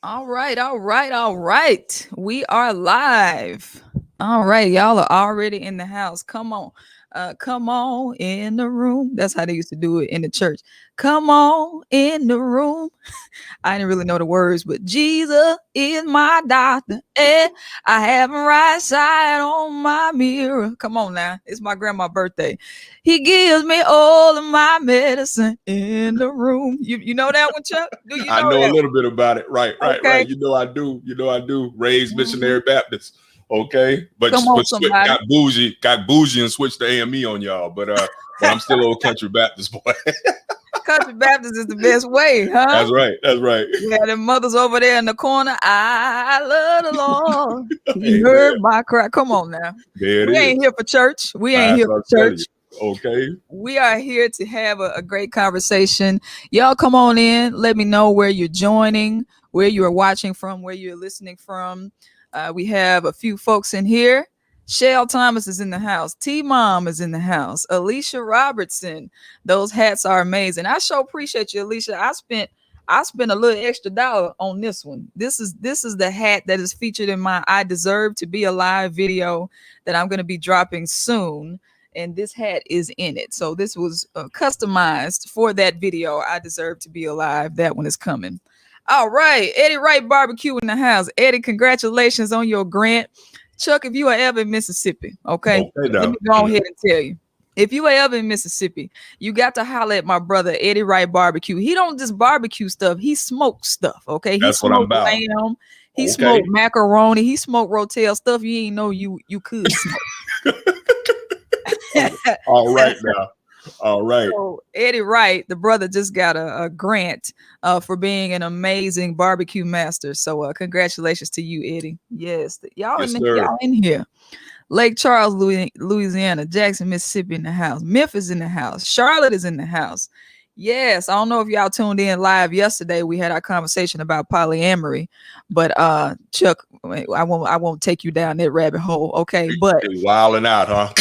All right, all right, all right. We are live. All right, y'all are already in the house. Come on. Come on in the room. That's how they used to do it in the church. Come on in the room. I didn't really know the words, but Jesus is my doctor. I have him right side on my mirror. Come on now. It's my grandma's birthday. He gives me all of my medicine in the room. You know that one, Chuck? Do you I know know a that little bit about it. Right, one? right, Okay. right. You know I do. You know I do. Raised Mhm. missionary Baptist. Okay, but Come on, somebody. got bougie, and switched to AME on y'all. But I'm still old country Baptist boy. Country Baptist is the best way, huh? That's right. That's right. Yeah, the mothers over there in the corner. I love the Lord. He heard Amen. my cry. Come on now. There it We ain't is. here for church. We ain't That's here what for I'm telling you. church. Okay. We are here to have a great conversation. Y'all come on in. Let me know where you're joining, where you are watching from, where you're listening from. We have a few folks in here. Shell Thomas is in the house. T Mom is in the house. Alicia Robertson. Those hats are amazing. I sure appreciate you, Alicia. I spent a little extra dollar on this one. This is the hat that is featured in my I Deserve to Be Alive video that I'm going to be dropping soon, and this hat is in it. So this was customized for that video. I Deserve to Be Alive. That one is coming. All right, Eddie Wright Barbecue in the house. Eddie, congratulations on your grant. Chuck, if you are ever in Mississippi, okay, Okay let me now. go ahead and tell you. If you are ever in Mississippi, you got to holler at my brother Eddie Wright Barbecue. He don't just barbecue stuff; he smokes stuff. Okay, he That's what I'm smoked about. lamb, he Okay. smoked macaroni, he smoked rotel stuff you ain't know you could smoke. All right now. All right. So Eddie Wright, the brother, just got a grant for being an amazing barbecue master. So congratulations to you, Eddie. Yes, Yes, sir. y'all in here. Lake Charles, Louisiana, Jackson, Mississippi in the house. Memphis in the house. Charlotte is in the house. Yes, I don't know if y'all tuned in live yesterday. We had our conversation about polyamory, but Chuck, I won't take you down that rabbit hole. Okay, but They wilding out, huh?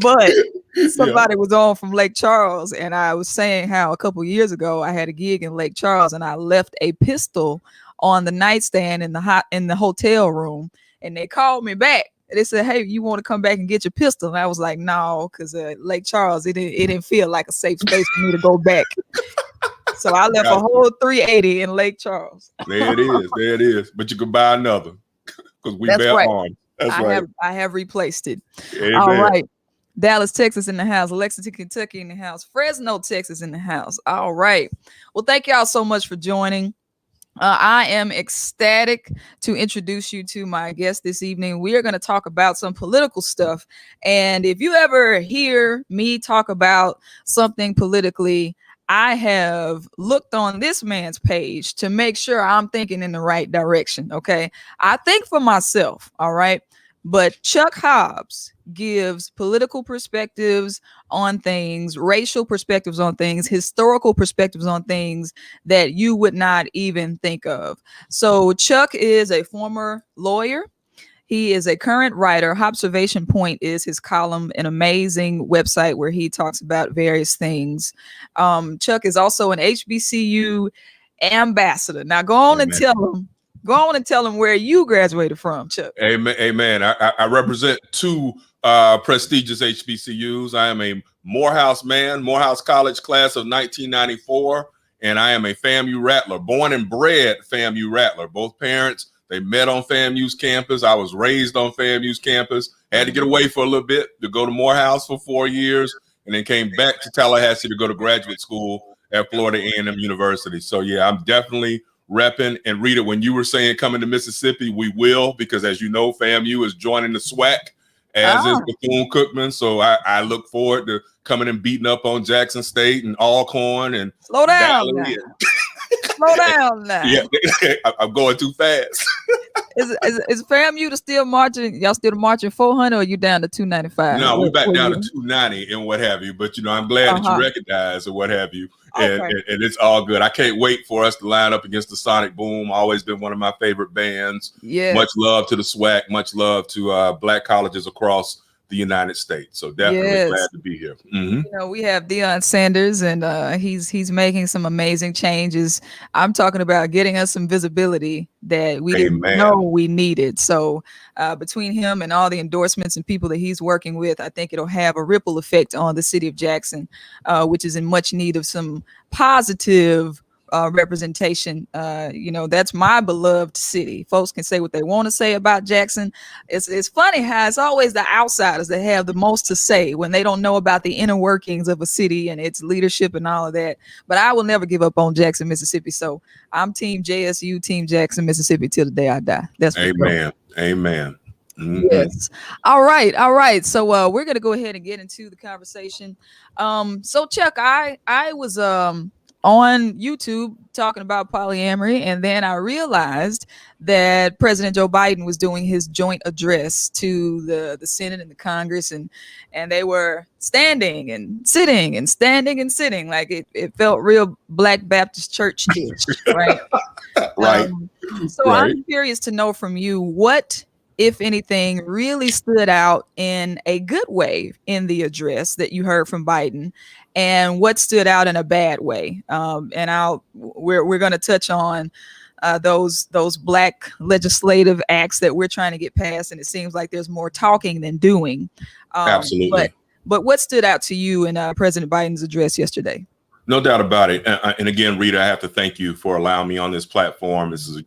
but Yeah. somebody was on from Lake Charles, and I was saying how a couple years ago I had a gig in Lake Charles, and I left a pistol on the nightstand in the hotel room, and they called me back. They said, "Hey, you want to come back and get your pistol?" And I was like, "No," because Lake Charles, it didn't feel like a safe space for me to go back. So I left a Got whole 380 in Lake Charles. There it is. There it is. But you could buy another because we That's bear right. arms. That's I right. have I have replaced it. All Amen. right. Dallas, Texas in the house. Lexington, Kentucky in the house. Fresno, Texas in the house. All right. Well, thank y'all so much for joining. I am ecstatic to introduce you to my guest this evening. We are going to talk about some political stuff. And if you ever hear me talk about something politically, I have looked on this man's page to make sure I'm thinking in the right direction. Okay. I think for myself. All right. But Chuck Hobbs gives political perspectives on things, racial perspectives on things, historical perspectives on things that you would not even think of. So Chuck is a former lawyer. He is a current writer. Observation Point is his column, an amazing website where he talks about various things. Chuck is also an HBCU ambassador. Now go on and Amen. tell him. Go on and tell him where you graduated from, Chuck. Amen. Amen. I represent two prestigious HBCUs. I am a Morehouse man, Morehouse College class of 1994, and I am a FAMU Rattler, born and bred FAMU Rattler. Both parents, they met on FAMU's campus. I was raised on FAMU's campus. Had to get away for a little bit to go to Morehouse for 4 years, and then came back to Tallahassee to go to graduate school at Florida A&M University. So yeah, I'm definitely repping. And Rita, when you were saying coming to Mississippi, we will, because as you know, FAMU is joining the SWAC, as is Bethune-Cookman. So I look forward to coming and beating up on Jackson State and Alcorn and Slow down now. Valley. Slow down now. Yeah, I'm going too fast. Is FAMU still marching? Y'all still marching 400, or you down to 295? No, we back down to you? 290 and what have you. But, I'm glad that you recognize or what have you. And, Okay. and it's all good. I can't wait for us to line up against the Sonic Boom. Always been one of my favorite bands. Yeah. Much love to the SWAC. Much love to Black colleges across the United States. So definitely Yes. glad to be here. Mhm. You know, we have Deion Sanders, and he's making some amazing changes. I'm talking about getting us some visibility that we didn't know Amen. we needed. So between him and all the endorsements and people that he's working with, I think it'll have a ripple effect on the city of Jackson, which is in much need of some positive representation. You know, that's my beloved city. Folks can say what they want to say about Jackson. It's funny how it's always the outsiders that have the most to say when they don't know about the inner workings of a city and its leadership and all of that. But I will never give up on Jackson, Mississippi. So I'm Team JSU, Team Jackson, Mississippi till the day I die. That's for sure. Amen. Amen. Mhm. Yes. All right. All right. So we're gonna go ahead and get into the conversation. So Chuck, I was on YouTube talking about polyamory, and then I realized that President Joe Biden was doing his joint address to the Senate and the Congress, and they were standing and sitting and standing and sitting, like it felt real Black Baptist church-ish, right? Right. So Right. I'm curious to know from you what, if anything, really stood out in a good way in the address that you heard from Biden, and what stood out in a bad way. And we're going to touch on those Black legislative acts that we're trying to get passed, and it seems like there's more talking than doing. Absolutely. But what stood out to you in President Biden's address yesterday? No doubt about it. And again, Rita, I have to thank you for allowing me on this platform. This is,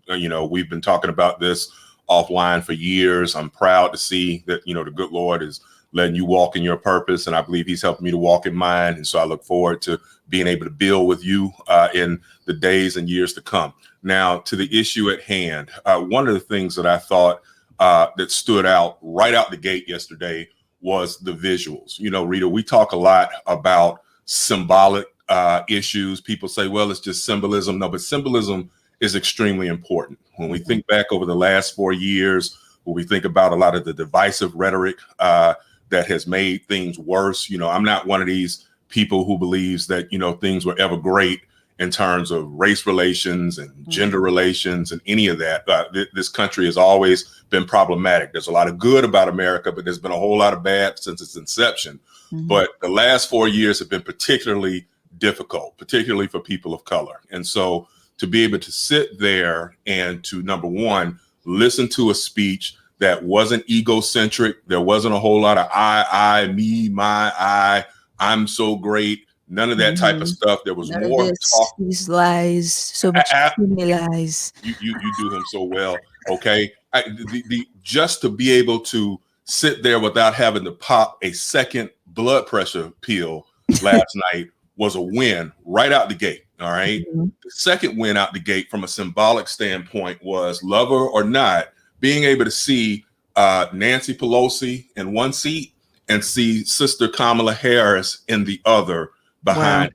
we've been talking about this offline for years. I'm proud to see that, the good Lord is letting you walk in your purpose. And I believe he's helping me to walk in mine. And so I look forward to being able to build with you in the days and years to come. Now, to the issue at hand, one of the things that I thought that stood out right out the gate yesterday was the visuals. Rita, we talk a lot about symbolic issues. People say, well, it's just symbolism. No, but symbolism is extremely important. When we think back over the last 4 years, when we think about a lot of the divisive rhetoric that has made things worse, I'm not one of these people who believes that, things were ever great in terms of race relations and gender relations and any of that. This country has always been problematic. There's a lot of good about America, but there's been a whole lot of bad since its inception. But the last 4 years have been particularly difficult, particularly for people of color. And so to be able to sit there and to, number one, listen to a speech that wasn't egocentric. There wasn't a whole lot of I, me, my, I'm so great. None of that type of stuff. There was more talk. These lies, so much lies. You do him so well. Okay. Just to be able to sit there without having to pop a second blood pressure pill last night was a win right out the gate. All right. The second win out the gate from a symbolic standpoint was, lover or not, being able to see Nancy Pelosi in one seat and see Sister Kamala Harris in the other behind.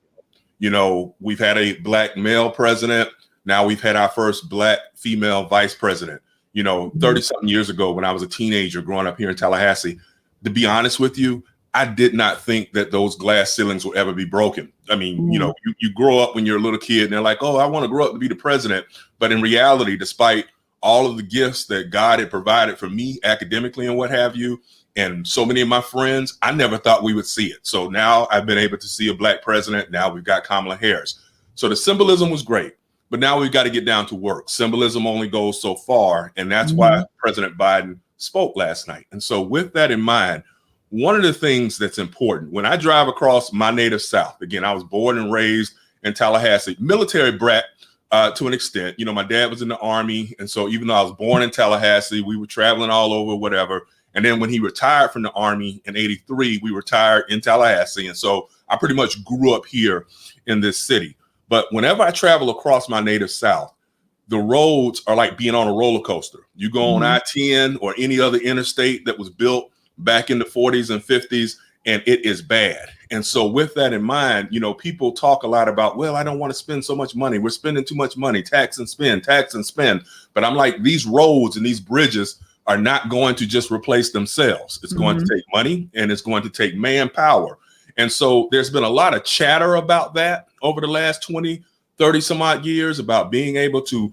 Wow. We've had a Black male president. Now we've had our first Black female vice president. 30 something years ago, when I was a teenager growing up here in Tallahassee, to be honest with you, I did not think that those glass ceilings would ever be broken. I mean, you grow up when you're a little kid and they're like, oh, I want to grow up to be the president. But in reality, despite all of the gifts that God had provided for me academically and what have you, and so many of my friends, I never thought we would see it. So now I've been able to see a Black president. Now we've got Kamala Harris. So the symbolism was great, but now we've got to get down to work. Symbolism only goes so far. And that's why President Biden spoke last night. And so with that in mind, one of the things that's important when I drive across my native South, again, I was born and raised in Tallahassee, military brat to an extent. My dad was in the Army. And so even though I was born in Tallahassee, we were traveling all over, whatever. And then when he retired from the Army in '83, we retired in Tallahassee. And so I pretty much grew up here in this city. But whenever I travel across my native South, the roads are like being on a roller coaster. You go on I-10 or any other interstate that was built back in the 40s and 50s, and it is bad. And so with that in mind, people talk a lot about, well, I don't want to spend so much money. We're spending too much money, tax and spend. But I'm like, these roads and these bridges are not going to just replace themselves. It's going to take money and it's going to take manpower. And so there's been a lot of chatter about that over the last 20, 30 some odd years about being able to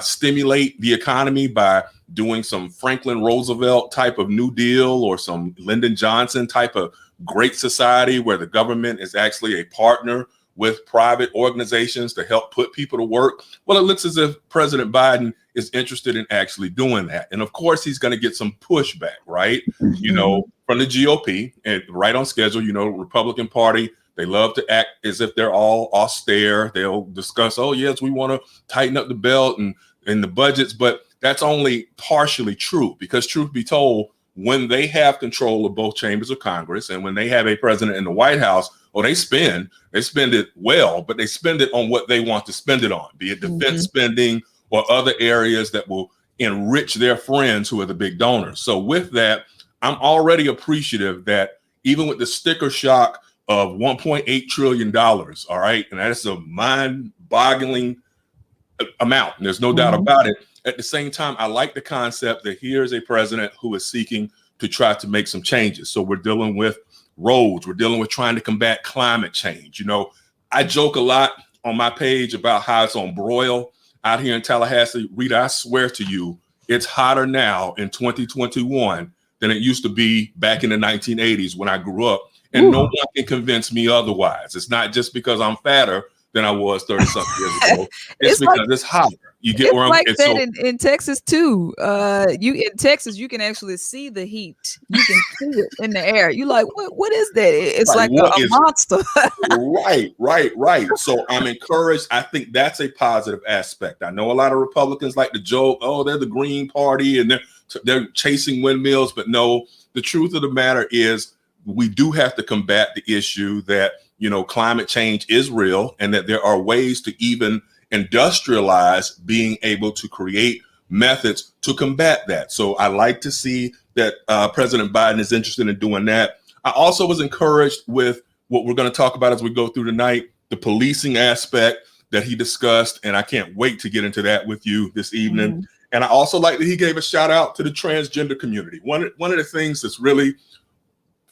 stimulate the economy by doing some Franklin Roosevelt type of New Deal or some Lyndon Johnson type of Great Society where the government is actually a partner with private organizations to help put people to work. Well, it looks as if President Biden is interested in actually doing that. And of course, he's going to get some pushback, right? You know, from the GOP and right on schedule, you know, Republican Party, they love to act as if they're all austere. They'll discuss, oh, yes, we want to tighten up the belt and the budgets. But that's only partially true because truth be told, when they have control of both chambers of Congress and when they have a president in the White House, they spend it well, but they spend it on what they want to spend it on, be it defense spending or other areas that will enrich their friends who are the big donors. So with that, I'm already appreciative that even with the sticker shock of $1.8 trillion, all right, and that's a mind-boggling amount, and there's no doubt about it. At the same time, I like the concept that here's a president who is seeking to try to make some changes. So we're dealing with roads. We're dealing with trying to combat climate change. You know, I joke a lot on my page about how it's on broil out here in Tallahassee. Rita, I swear to you, it's hotter now in 2021 than it used to be back in the 1980s when I grew up. And no one can convince me otherwise. It's not just because I'm fatter than I was 30-something years ago. It's because like, it's hotter. You get where I'm like that in Texas too. In Texas, you can actually see the heat. You can see it in the air. You like, what is that? It's like a monster. Right. So I'm encouraged. I think that's a positive aspect. I know a lot of Republicans like to joke, oh, they're the Green Party and they're chasing windmills. But no, the truth of the matter is we do have to combat the issue that, you know, climate change is real and that there are ways to even industrialize being able to create methods to combat that. So I like to see that President Biden is interested in doing that. I also was encouraged with what we're going to talk about as we go through tonight, the policing aspect that he discussed. And I can't wait to get into that with you this evening. And I also like that he gave a shout out to the transgender community. One of the things that's really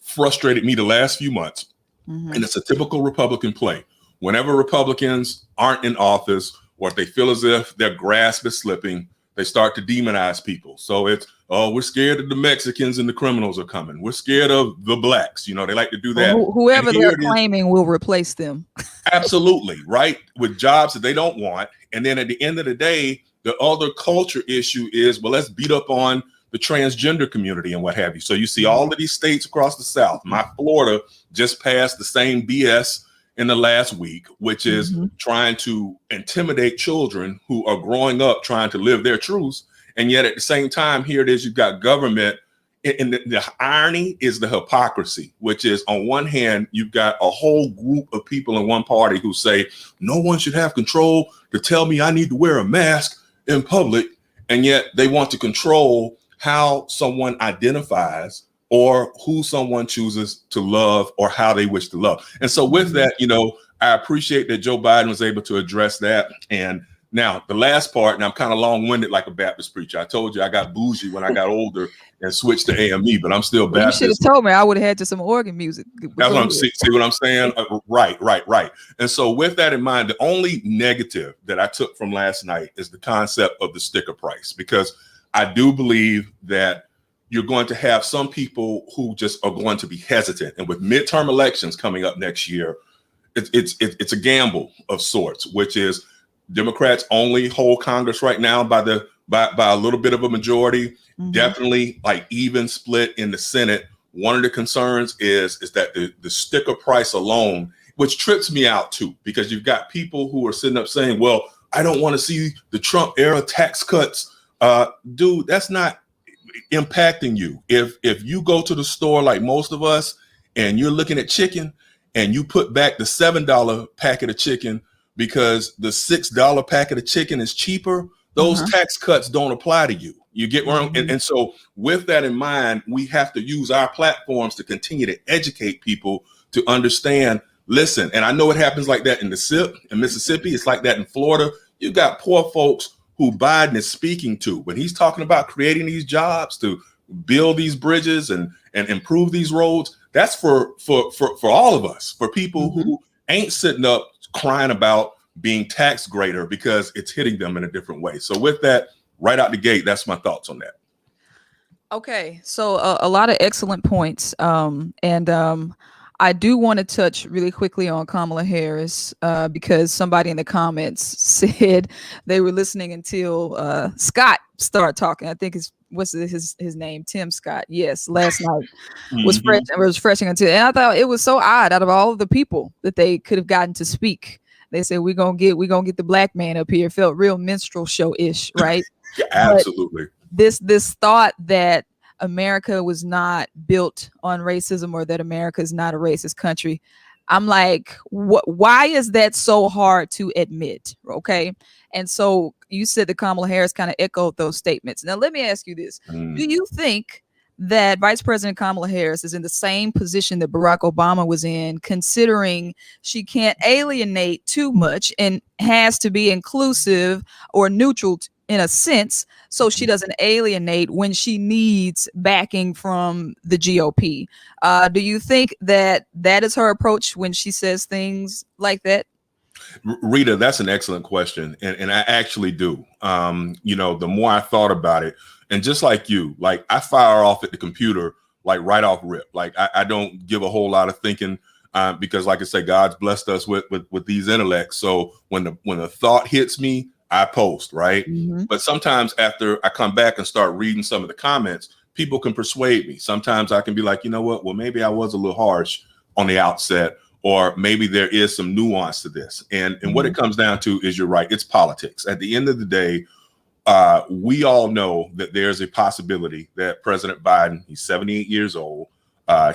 frustrated me the last few months, and it's a typical Republican play. Whenever Republicans aren't in office or if they feel as if their grasp is slipping, they start to demonize people. So it's, oh, we're scared of the Mexicans and the criminals are coming. We're scared of the blacks. You know, they like to do that. Whoever they're claiming will replace them. Absolutely, right? With jobs that they don't want. And then at the end of the day, the other culture issue is, well, let's beat up on the transgender community and what have you. So you see all of these states across the South. My Florida just passed the same BS in the last week, which is trying to intimidate children who are growing up trying to live their truths. And yet at the same time, here it is, you've got government. And the irony is the hypocrisy, which is on one hand, you've got a whole group of people in one party who say, no one should have control to tell me I need to wear a mask in public. And yet they want to control how someone identifies or who someone chooses to love or how they wish to love. And so with that, you know, I appreciate that Joe Biden was able to address that. And now the last part, and I'm kind of long-winded like a Baptist preacher. I told you I got bougie when I got older and switched to AME, but I'm still Baptist. You should have told me. I would have had to some organ music. That's what I'm see what I'm saying? Right. And so with that in mind, the only negative that I took from last night is the concept of the sticker price, because I do believe that you're going to have some people who just are going to be hesitant. And with midterm elections coming up next year, it's a gamble of sorts, which is Democrats only hold Congress right now by a little bit of a majority, definitely like even split in the Senate. One of the concerns is that the sticker price alone, which trips me out too, because you've got people who are sitting up saying, well, I don't want to see the Trump era tax cuts. Dude, that's not impacting you. If you go to the store like most of us and you're looking at chicken and you put back the $7 packet of chicken because the $6 packet of chicken is cheaper, those tax cuts don't apply to you. You get where I'm, and so with that in mind, we have to use our platforms to continue to educate people to understand, listen, and I know it happens like that in the SIP in Mississippi. It's like that in Florida. You got poor folks who Biden is speaking to when he's talking about creating these jobs to build these bridges and improve these roads. That's for all of us, for people who ain't sitting up crying about being taxed greater because it's hitting them in a different way. So with that, right out the gate, that's my thoughts on that. Okay, so a lot of excellent points. I do want to touch really quickly on Kamala Harris because somebody in the comments said they were listening until Scott started talking. I think his name, Tim Scott. Yes, last night was refreshing until, and I thought it was so odd. Out of all of the people that they could have gotten to speak, they said we're gonna get the black man up here. It felt real minstrel show ish, right? Yeah, absolutely. This thought that America was not built on racism or that America is not a racist country. I'm like, why is that so hard to admit? Okay. And so you said that Kamala Harris kind of echoed those statements. Now, let me ask you this. Do you think that Vice President Kamala Harris is in the same position that Barack Obama was in, considering she can't alienate too much and has to be inclusive or neutral in a sense, so she doesn't alienate when she needs backing from the GOP? Do you think that is her approach when she says things like that? Rita, that's an excellent question. And I actually do. The more I thought about it, and just like you, like I fire off at the computer, like right off rip. Like I don't give a whole lot of thinking because like I say, God's blessed us with these intellects. So when the thought hits me, I post, right? But sometimes after I come back and start reading some of the comments, people can persuade me. Sometimes I can be like, you know what? Well, maybe I was a little harsh on the outset, or maybe there is some nuance to this. And what it comes down to is, you're right, it's politics. At the end of the day, we all know that there's a possibility that President Biden, he's 78 years old,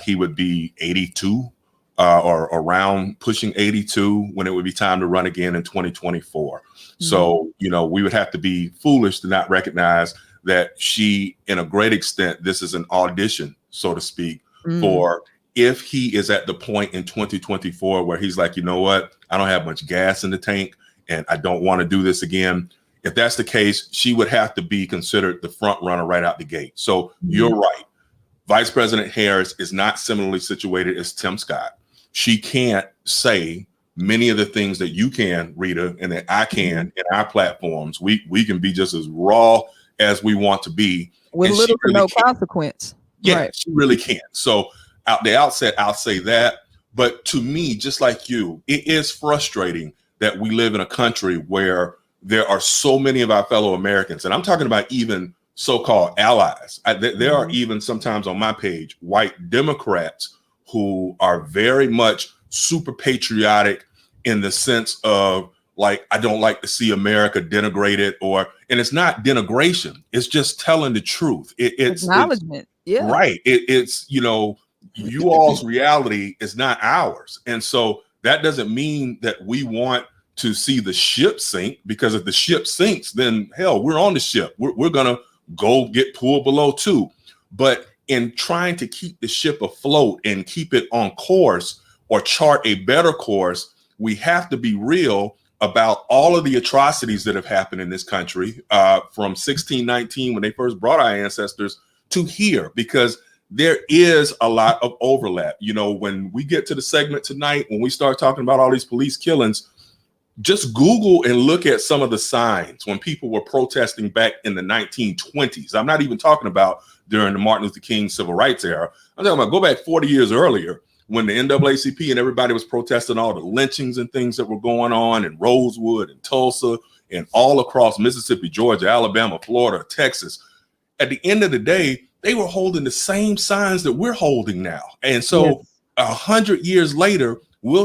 he would be 82 or around pushing 82 when it would be time to run again in 2024. So, we would have to be foolish to not recognize that she, in a great extent, this is an audition, so to speak, for if he is at the point in 2024 where he's like, you know what, I don't have much gas in the tank and I don't want to do this again. If that's the case, she would have to be considered the front runner right out the gate. So you're right. Vice President Harris is not similarly situated as Tim Scott. She can't say many of the things that you can, Rita, and that I can in our platforms. We can be just as raw as we want to be. With little to no consequence. Yeah, right. She really can't. So at the outset, I'll say that. But to me, just like you, it is frustrating that we live in a country where there are so many of our fellow Americans, and I'm talking about even so-called allies. There are even sometimes on my page, white Democrats who are very much super patriotic in the sense of like, I don't like to see America denigrated, and it's not denigration. It's just telling the truth. It's acknowledgement. Yeah. Right. It's, you all's reality is not ours. And so that doesn't mean that we want to see the ship sink, because if the ship sinks, then hell, we're on the ship. We're going to go get pulled below too. But in trying to keep the ship afloat and keep it on course or chart a better course, we have to be real about all of the atrocities that have happened in this country from 1619, when they first brought our ancestors, to here, because there is a lot of overlap. When we get to the segment tonight, when we start talking about all these police killings, just Google and look at some of the signs when people were protesting back in the 1920s. I'm not even talking about during the Martin Luther King civil rights era. I'm talking about go back 40 years earlier, when the NAACP and everybody was protesting all the lynchings and things that were going on in Rosewood and Tulsa and all across Mississippi, Georgia, Alabama, Florida, Texas. At the end of the day, they were holding the same signs that we're holding now. And so 100 years later, we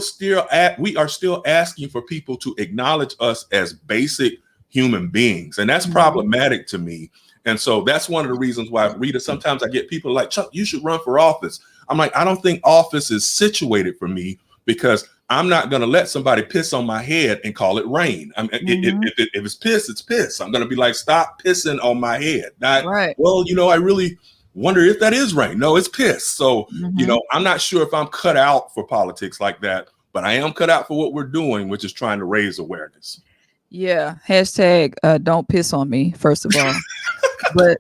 are still asking for people to acknowledge us as basic human beings. And that's problematic to me. And so that's one of the reasons why, Rita, sometimes I get people like, Chuck, you should run for office. I'm like, I don't think office is situated for me, because I'm not going to let somebody piss on my head and call it rain. If it's piss, it's piss. I'm going to be like, stop pissing on my head. Right. Well, I really wonder if that is rain. No, it's piss. So, I'm not sure if I'm cut out for politics like that, but I am cut out for what we're doing, which is trying to raise awareness. Yeah. Hashtag don't piss on me, first of all. But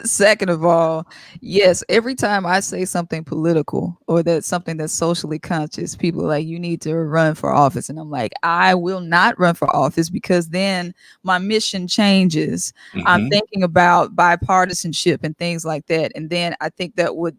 second of all, yes, every time I say something political or that's something that's socially conscious, people are like, you need to run for office. And I'm like, I will not run for office because then my mission changes. I'm Mhm. thinking about bipartisanship and things like that. And then I think that would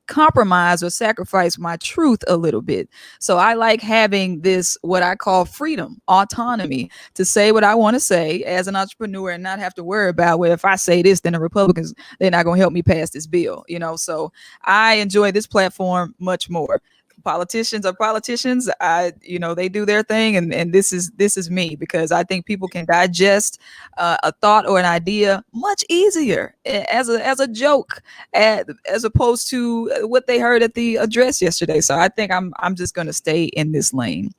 compromise or sacrifice my truth a little bit. So I like having this, what I call freedom, autonomy, to say what I want to say as an entrepreneur and not have to worry about, well, if I say this, then the Republicans, they're not going to help me pass this bill, So I enjoy this platform much more. Politicians are politicians. They do their thing, and this is me, because I think people can digest a thought or an idea much easier as a joke, as opposed to what they heard at the address yesterday. So I think I'm just going to stay in this lane.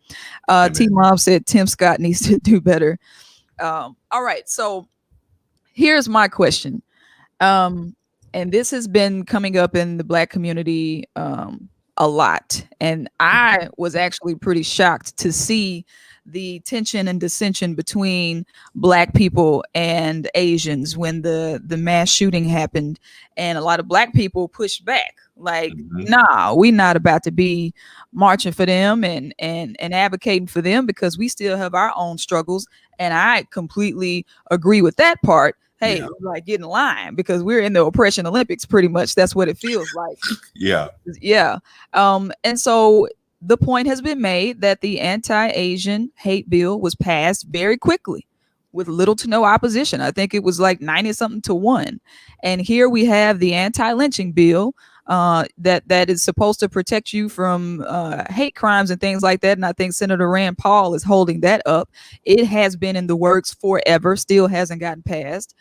T Mom said Tim Scott needs to do better. All right, so here's my question, and this has been coming up in the Black community a lot, and I was actually pretty shocked to see the tension and dissension between Black people and Asians when the mass shooting happened, and a lot of Black people pushed back, like, nah, we not about to be marching for them and advocating for them, because we still have our own struggles. And I completely agree with that part. Hey, like, get in line, because we're in the oppression Olympics, pretty much. That's what it feels like. Yeah. And so the point has been made that the anti-Asian hate bill was passed very quickly with little to no opposition. I think it was like 90 something to 1. And here we have the anti-lynching bill that is supposed to protect you from hate crimes and things like that. And I think Senator Rand Paul is holding that up. It has been in the works forever, still hasn't gotten passed.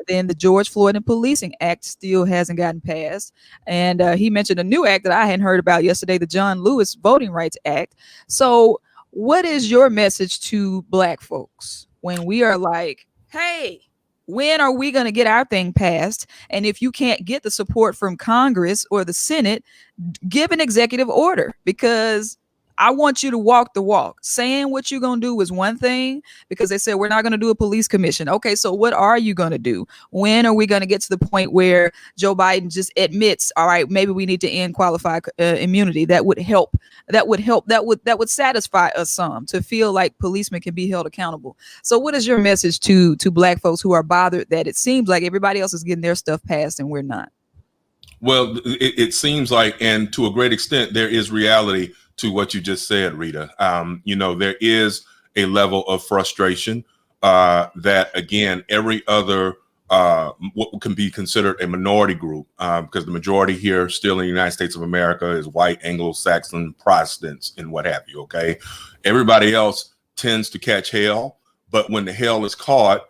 Then the George Floyd and Policing Act still hasn't gotten passed. And he mentioned a new act that I hadn't heard about yesterday, the John Lewis Voting Rights Act. So what is your message to Black folks when we are like, hey, when are we going to get our thing passed? And if you can't get the support from Congress or the Senate, give an executive order, because I want you to walk the walk. Saying what you're going to do is one thing, because they said we're not going to do a police commission. Okay, so what are you going to do? When are we going to get to the point where Joe Biden just admits, all right, maybe we need to end qualified immunity? That would help. That would satisfy us some, to feel like policemen can be held accountable. So what is your message to Black folks who are bothered that it seems like everybody else is getting their stuff passed and we're not? Well, it seems like, and to a great extent, there is reality to what you just said, Rita. There is a level of frustration that, again, every other what can be considered a minority group, because the majority here still in the United States of America is white, Anglo-Saxon, Protestants, and what have you. Okay, everybody else tends to catch hell, but when the hell is caught,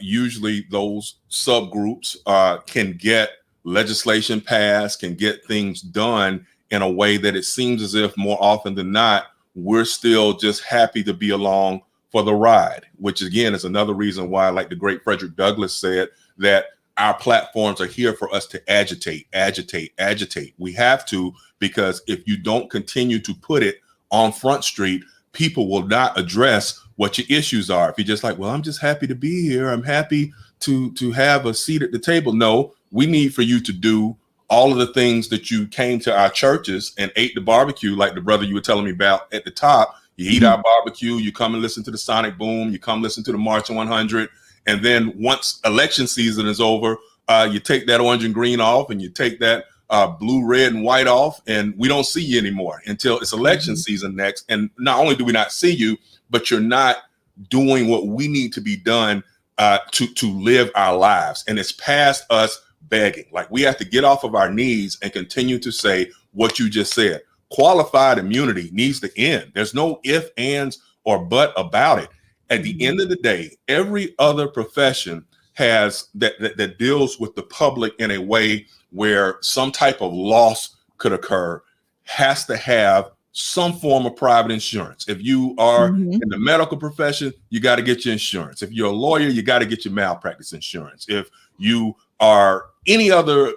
usually those subgroups can get legislation passed, can get things done in a way that it seems as if more often than not, we're still just happy to be along for the ride, which again is another reason why, like the great Frederick Douglass said, that our platforms are here for us to agitate. We have to, because if you don't continue to put it on Front Street, people will not address what your issues are. If you're just like, well, I'm just happy to be here, I'm happy to have a seat at the table. No, we need for you to do all of the things that you came to our churches and ate the barbecue, like the brother you were telling me about at the top. You eat our barbecue, you come and listen to the Sonic Boom, you come listen to the March 100. And then once election season is over, you take that orange and green off, and you take that blue, red, and white off, and we don't see you anymore until it's election season next. And not only do we not see you, but you're not doing what we need to be done to live our lives. And it's past us begging. Like, we have to get off of our knees and continue to say what you just said. Qualified immunity needs to end. There's no if, ands, or but about it. At the end of the day, every other profession has that deals with the public in a way where some type of loss could occur, has to have some form of private insurance. If you are in the medical profession, you got to get your insurance. If you're a lawyer, you got to get your malpractice insurance. If you are any other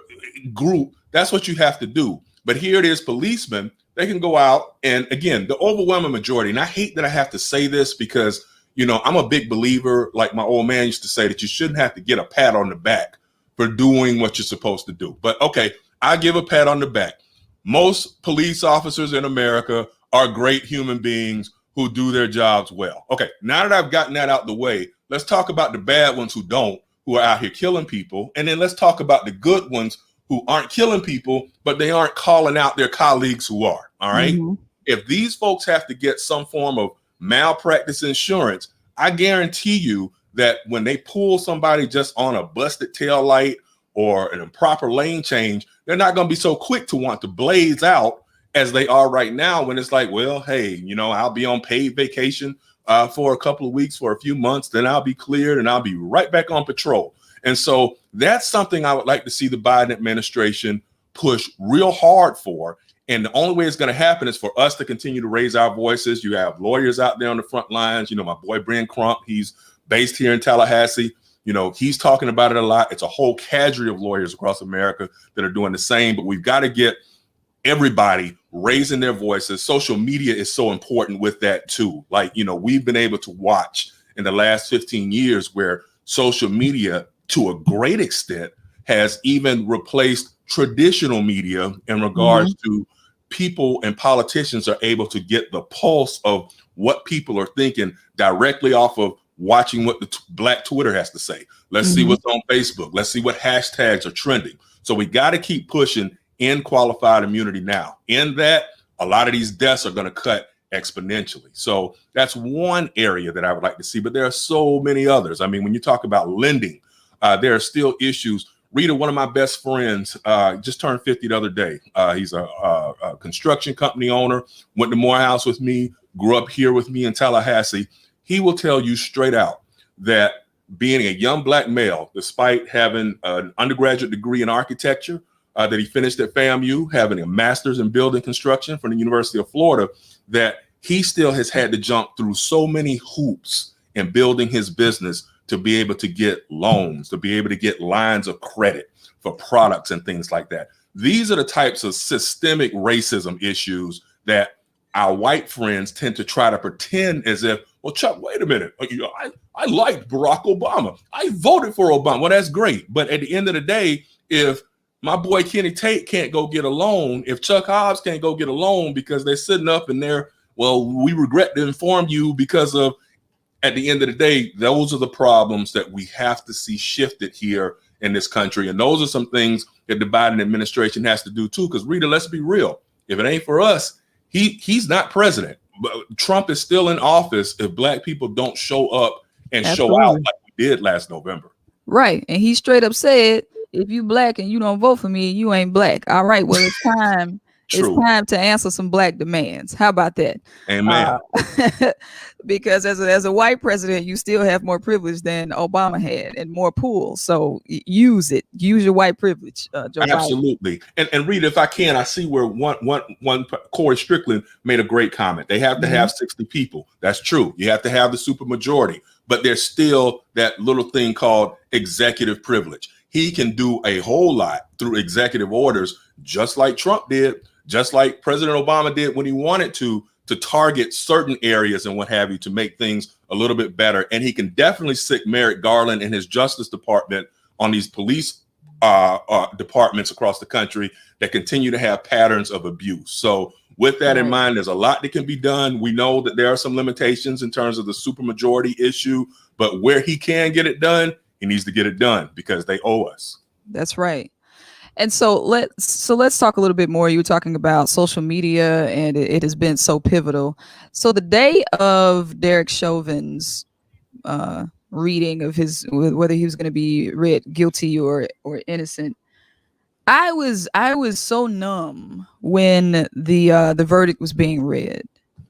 group, that's what you have to do. But here it is, policemen, they can go out, and again, the overwhelming majority, and I hate that I have to say this because, I'm a big believer, like my old man used to say, that you shouldn't have to get a pat on the back for doing what you're supposed to do. But okay, I give a pat on the back. Most police officers in America are great human beings who do their jobs well. Okay, now that I've gotten that out the way, let's talk about the bad ones who don't, who are out here killing people. And then let's talk about the good ones who aren't killing people, but they aren't calling out their colleagues who are. All right. Mm-hmm. If these folks have to get some form of malpractice insurance, I guarantee you that when they pull somebody just on a busted tail light or an improper lane change, they're not going to be so quick to want to blaze out as they are right now, when it's like, well, hey, I'll be on paid vacation for a couple of weeks, for a few months, then I'll be cleared and I'll be right back on patrol. And so that's something I would like to see the Biden administration push real hard for. And the only way it's going to happen is for us to continue to raise our voices. You have lawyers out there on the front lines. My boy, Brent Crump, he's based here in Tallahassee. He's talking about it a lot. It's a whole cadre of lawyers across America that are doing the same, but we've got to get everybody raising their voices. Social media is so important with that too. Like, we've been able to watch in the last 15 years where social media, to a great extent, has even replaced traditional media in regards to people, and politicians are able to get the pulse of what people are thinking directly off of watching what the Black Twitter has to say. Let's see what's on Facebook. Let's see what hashtags are trending. So we got to keep pushing in qualified immunity now. In that, a lot of these deaths are going to cut exponentially. So that's one area that I would like to see, but there are so many others. I mean, when you talk about lending, there are still issues. Rita, one of my best friends, just turned 50 the other day. He's a construction company owner, went to Morehouse with me, grew up here with me in Tallahassee. He will tell you straight out that being a young Black male, despite having an undergraduate degree in architecture that he finished at FAMU, having a master's in building construction from the University of Florida, that he still has had to jump through so many hoops in building his business to be able to get loans, to be able to get lines of credit for products and things like that. These are the types of systemic racism issues that our white friends tend to try to pretend as if, well, Chuck, wait a minute. I liked Barack Obama. I voted for Obama. Well, that's great. But at the end of the day, if my boy Kenny Tate can't go get a loan, if Chuck Hobbs can't go get a loan because they're sitting up and they're, well, we regret to inform you because of, at the end of the day, those are the problems that we have to see shifted here in this country. And those are some things that the Biden administration has to do too. Because Rita, let's be real. If it ain't for us, he's not president. But Trump is still in office if Black people don't show up and show out like we did last November. Right. And he straight up said, if you Black and you don't vote for me, you ain't Black. All right. Well, it's time. It's time to answer some Black demands. How about that? Amen. Because as a white president, you still have more privilege than Obama had and more pull. So use it. Use your white privilege. Joe Absolutely. And Rita, if I can, I see where one Corey Strickland made a great comment. They have to have 60 people. That's true. You have to have the supermajority, but there's still that little thing called executive privilege. He can do a whole lot through executive orders, just like Trump did, just like President Obama did when he wanted to target certain areas and what have you to make things a little bit better. And he can definitely sick Merrick Garland and his Justice Department on these police departments across the country that continue to have patterns of abuse. So with that in mind, there's a lot that can be done. We know that there are some limitations in terms of the supermajority issue, but where he can get it done, he needs to get it done because they owe us. That's right. And so let's talk a little bit more. You were talking about social media, and it has been so pivotal. So the day of Derek Chauvin's reading of his, whether he was going to be read guilty or innocent, I was so numb when the verdict was being read,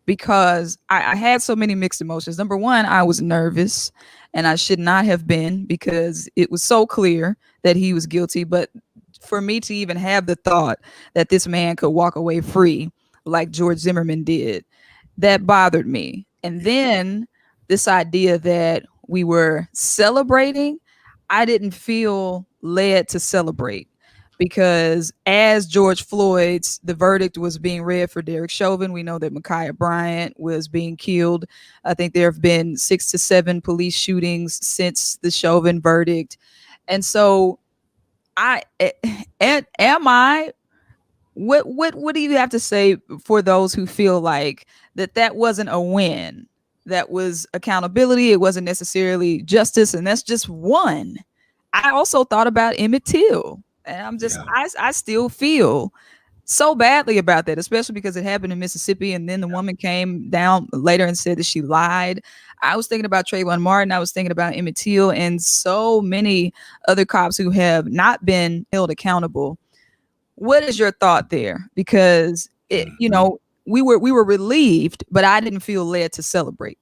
because I had so many mixed emotions. Number one, I was nervous, and I should not have been, because it was so clear that he was guilty. But for me to even have the thought that this man could walk away free like George Zimmerman did, that bothered me. And then this idea that we were celebrating, I didn't feel led to celebrate, because as George Floyd's, the verdict was being read for Derek Chauvin, we know that Ma'Khia Bryant was being killed. I think there have been 6 to 7 police shootings since the Chauvin verdict. And so am I, what do you have to say for those who feel like that wasn't a win? That was accountability. It wasn't necessarily justice. And that's just one. I also thought about Emmett Till. And I'm just, I still feel so badly about that, especially because it happened in Mississippi. And then the woman came down later and said that she lied. I was thinking about Trayvon Martin. I was thinking about Emmett Till and so many other cops who have not been held accountable. What is your thought there? Because we were relieved, but I didn't feel led to celebrate.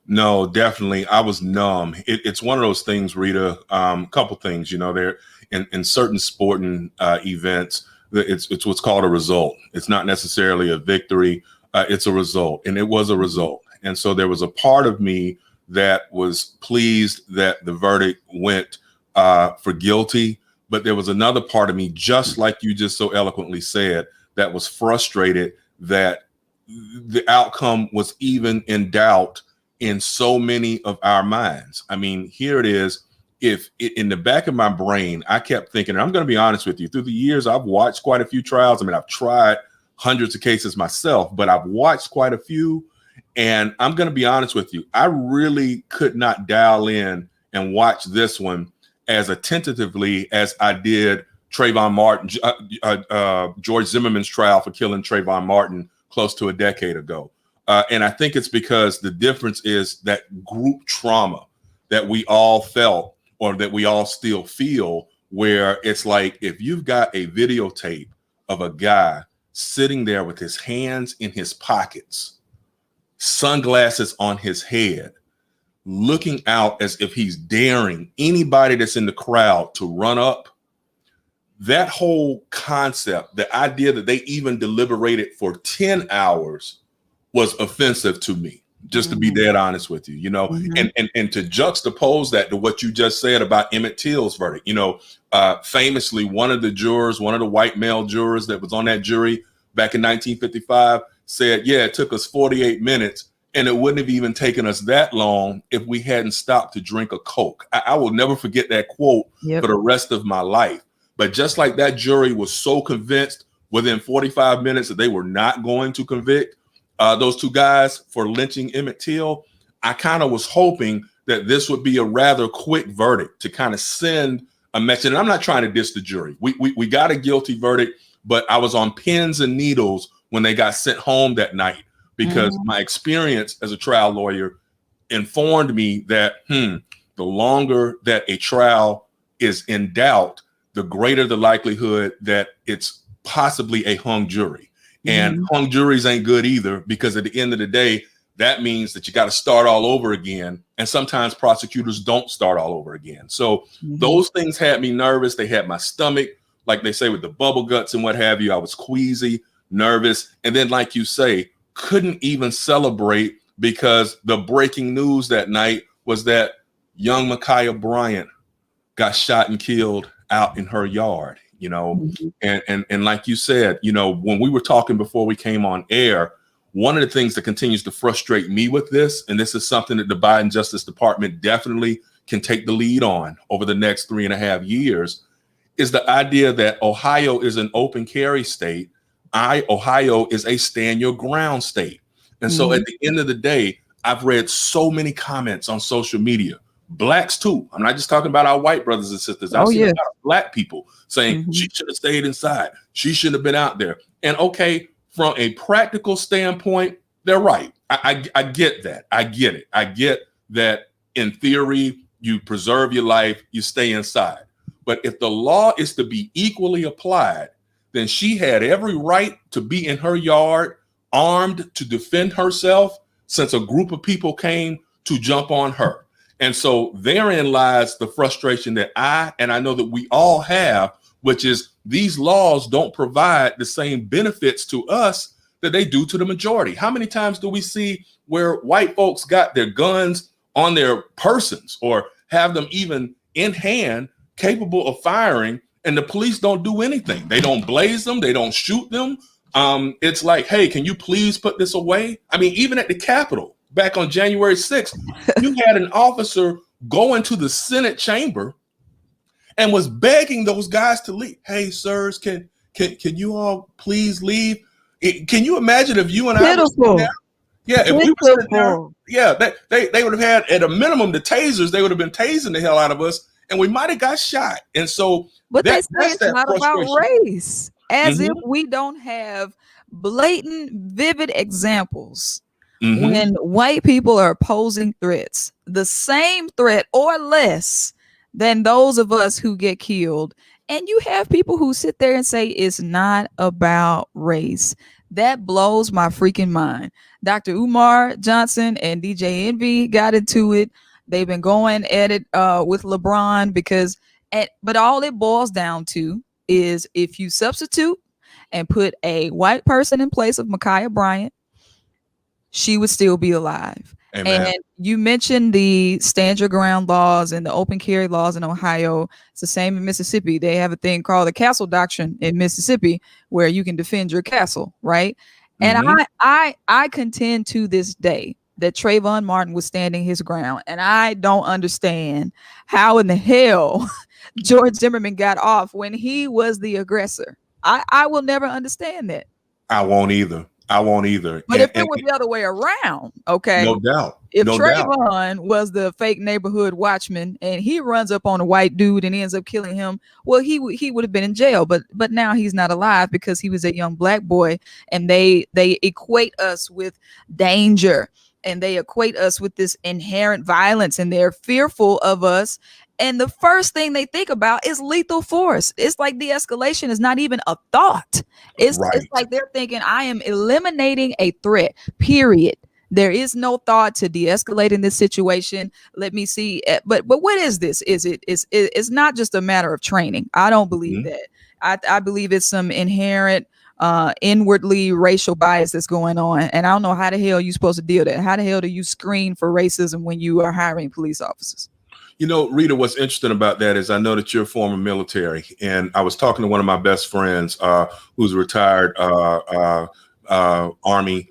No, definitely. I was numb. It's one of those things, Rita. A couple things, there in certain sporting events, it's what's called a result. It's not necessarily a victory. It's a result, and it was a result. And so there was a part of me that was pleased that the verdict went for guilty, but there was another part of me, just like you just so eloquently said, that was frustrated that the outcome was even in doubt in so many of our minds. I mean, here it is. In the back of my brain, I kept thinking, and I'm going to be honest with you, through the years, I've watched quite a few trials. I mean, I've tried hundreds of cases myself, but I've watched quite a few. And I'm going to be honest with you, I really could not dial in and watch this one as attentively as I did Trayvon Martin, George Zimmerman's trial for killing Trayvon Martin close to a decade ago. And I think it's because the difference is that group trauma that we all felt, or that we all still feel, where it's like, if you've got a videotape of a guy sitting there with his hands in his pockets, sunglasses on his head, looking out as if he's daring anybody that's in the crowd to run up, that whole concept, the idea that they even deliberated for 10 hours was offensive to me, just to be dead honest with you, and to juxtapose that to what you just said about Emmett Till's verdict. Famously, one of the white male jurors that was on that jury back in 1955 said, it took us 48 minutes and it wouldn't have even taken us that long if we hadn't stopped to drink a Coke. I will never forget that quote for the rest of my life. But just like that jury was so convinced within 45 minutes that they were not going to convict those two guys for lynching Emmett Till, I kind of was hoping that this would be a rather quick verdict to kind of send a message. And I'm not trying to diss the jury. We got a guilty verdict, but I was on pins and needles when they got sent home that night, because my experience as a trial lawyer informed me that the longer that a trial is in doubt, the greater the likelihood that it's possibly a hung jury. And hung juries ain't good either, because at the end of the day, that means that you got to start all over again. And sometimes prosecutors don't start all over again. So those things had me nervous. They had my stomach, like they say, with the bubble guts and what have you. I was queasy, nervous. And then, like you say, couldn't even celebrate, because the breaking news that night was that young Ma'Khia Bryant got shot and killed out in her yard. And like you said, when we were talking before we came on air, one of the things that continues to frustrate me with this, and this is something that the Biden Justice Department definitely can take the lead on over the next 3.5 years, is the idea that Ohio is an open carry state. Ohio is a stand your ground state. And so at the end of the day, I've read so many comments on social media, blacks too. I'm not just talking about our white brothers and sisters. I've seen a lot of black people saying she should have stayed inside. She shouldn't have been out there. And okay, from a practical standpoint, they're right. I get that. I get it. I get that in theory, you preserve your life, you stay inside. But if the law is to be equally applied, then she had every right to be in her yard, armed to defend herself, since a group of people came to jump on her. And so therein lies the frustration that I know that we all have, which is these laws don't provide the same benefits to us that they do to the majority. How many times do we see where white folks got their guns on their persons, or have them even in hand, capable of firing, and the police don't do anything. They don't blaze them. They don't shoot them. It's like, hey, can you please put this away? I mean, even at the Capitol back on January 6th, you had an officer go into the Senate chamber and was begging those guys to leave. Hey, sirs, can you all please leave? Can you imagine if you and I were sitting there? Yeah, if we were sitting there, yeah, they would have had, at a minimum, the tasers. They would have been tasing the hell out of us, and we might have got shot. And so, but they say it's not about race, as if we don't have blatant, vivid examples when white people are posing threats, the same threat or less than those of us who get killed. And you have people who sit there and say it's not about race. That blows my freaking mind. Dr. Umar Johnson and DJ Envy got into it. They've been going at it with LeBron but all it boils down to is if you substitute and put a white person in place of Ma'Khia Bryant, she would still be alive. Amen. And you mentioned the stand your ground laws and the open carry laws in Ohio. It's the same in Mississippi. They have a thing called the castle doctrine in Mississippi where you can defend your castle, right? And I contend to this day that Trayvon Martin was standing his ground. And I don't understand how in the hell George Zimmerman got off when he was the aggressor. I will never understand that. I won't either. But if it was the other way around, okay. No doubt. If Trayvon was the fake neighborhood watchman and he runs up on a white dude and ends up killing him, well, he would have been in jail. But now he's not alive because he was a young black boy, and they equate us with danger, and they equate us with this inherent violence, and they're fearful of us. And the first thing they think about is lethal force. It's like de-escalation is not even a thought. It's like they're thinking, I am eliminating a threat, period. There is no thought to de-escalating this situation. Let me see. But what is this? It's not just a matter of training. I don't believe that. I believe it's some inherent inwardly racial bias that's going on. And I don't know how the hell you're supposed to deal with that. How the hell do you screen for racism when you are hiring police officers? You know, Rita, what's interesting about that is I know that you're former military, and I was talking to one of my best friends who's a retired Army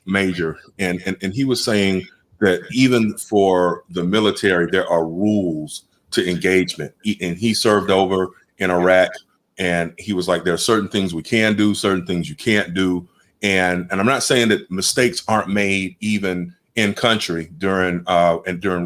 major, and he was saying that even for the military, there are rules to engagement. And he served over in Iraq, and he was like, there are certain things we can do, certain things you can't do. And I'm not saying that mistakes aren't made even in country during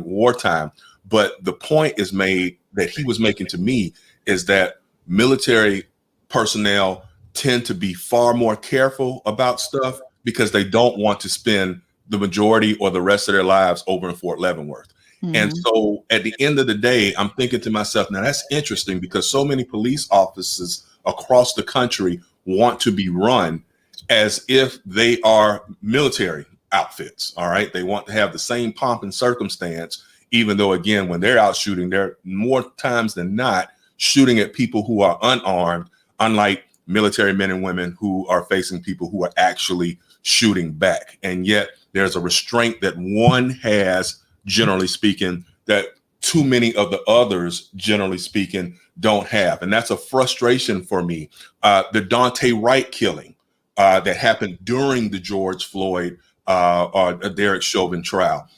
wartime. But the point is made that he was making to me is that military personnel tend to be far more careful about stuff because they don't want to spend the majority or the rest of their lives over in Fort Leavenworth. And so at the end of the day, I'm thinking to myself, now that's interesting because so many police officers across the country want to be run as if they are military outfits. All right. They want to have the same pomp and circumstance. Even though, again, when they're out shooting, they're more times than not shooting at people who are unarmed, unlike military men and women who are facing people who are actually shooting back. And yet there's a restraint that one has, generally speaking, that too many of the others, generally speaking, don't have. And that's a frustration for me. The Daunte Wright killing that happened during the George Floyd or Derek Chauvin trial.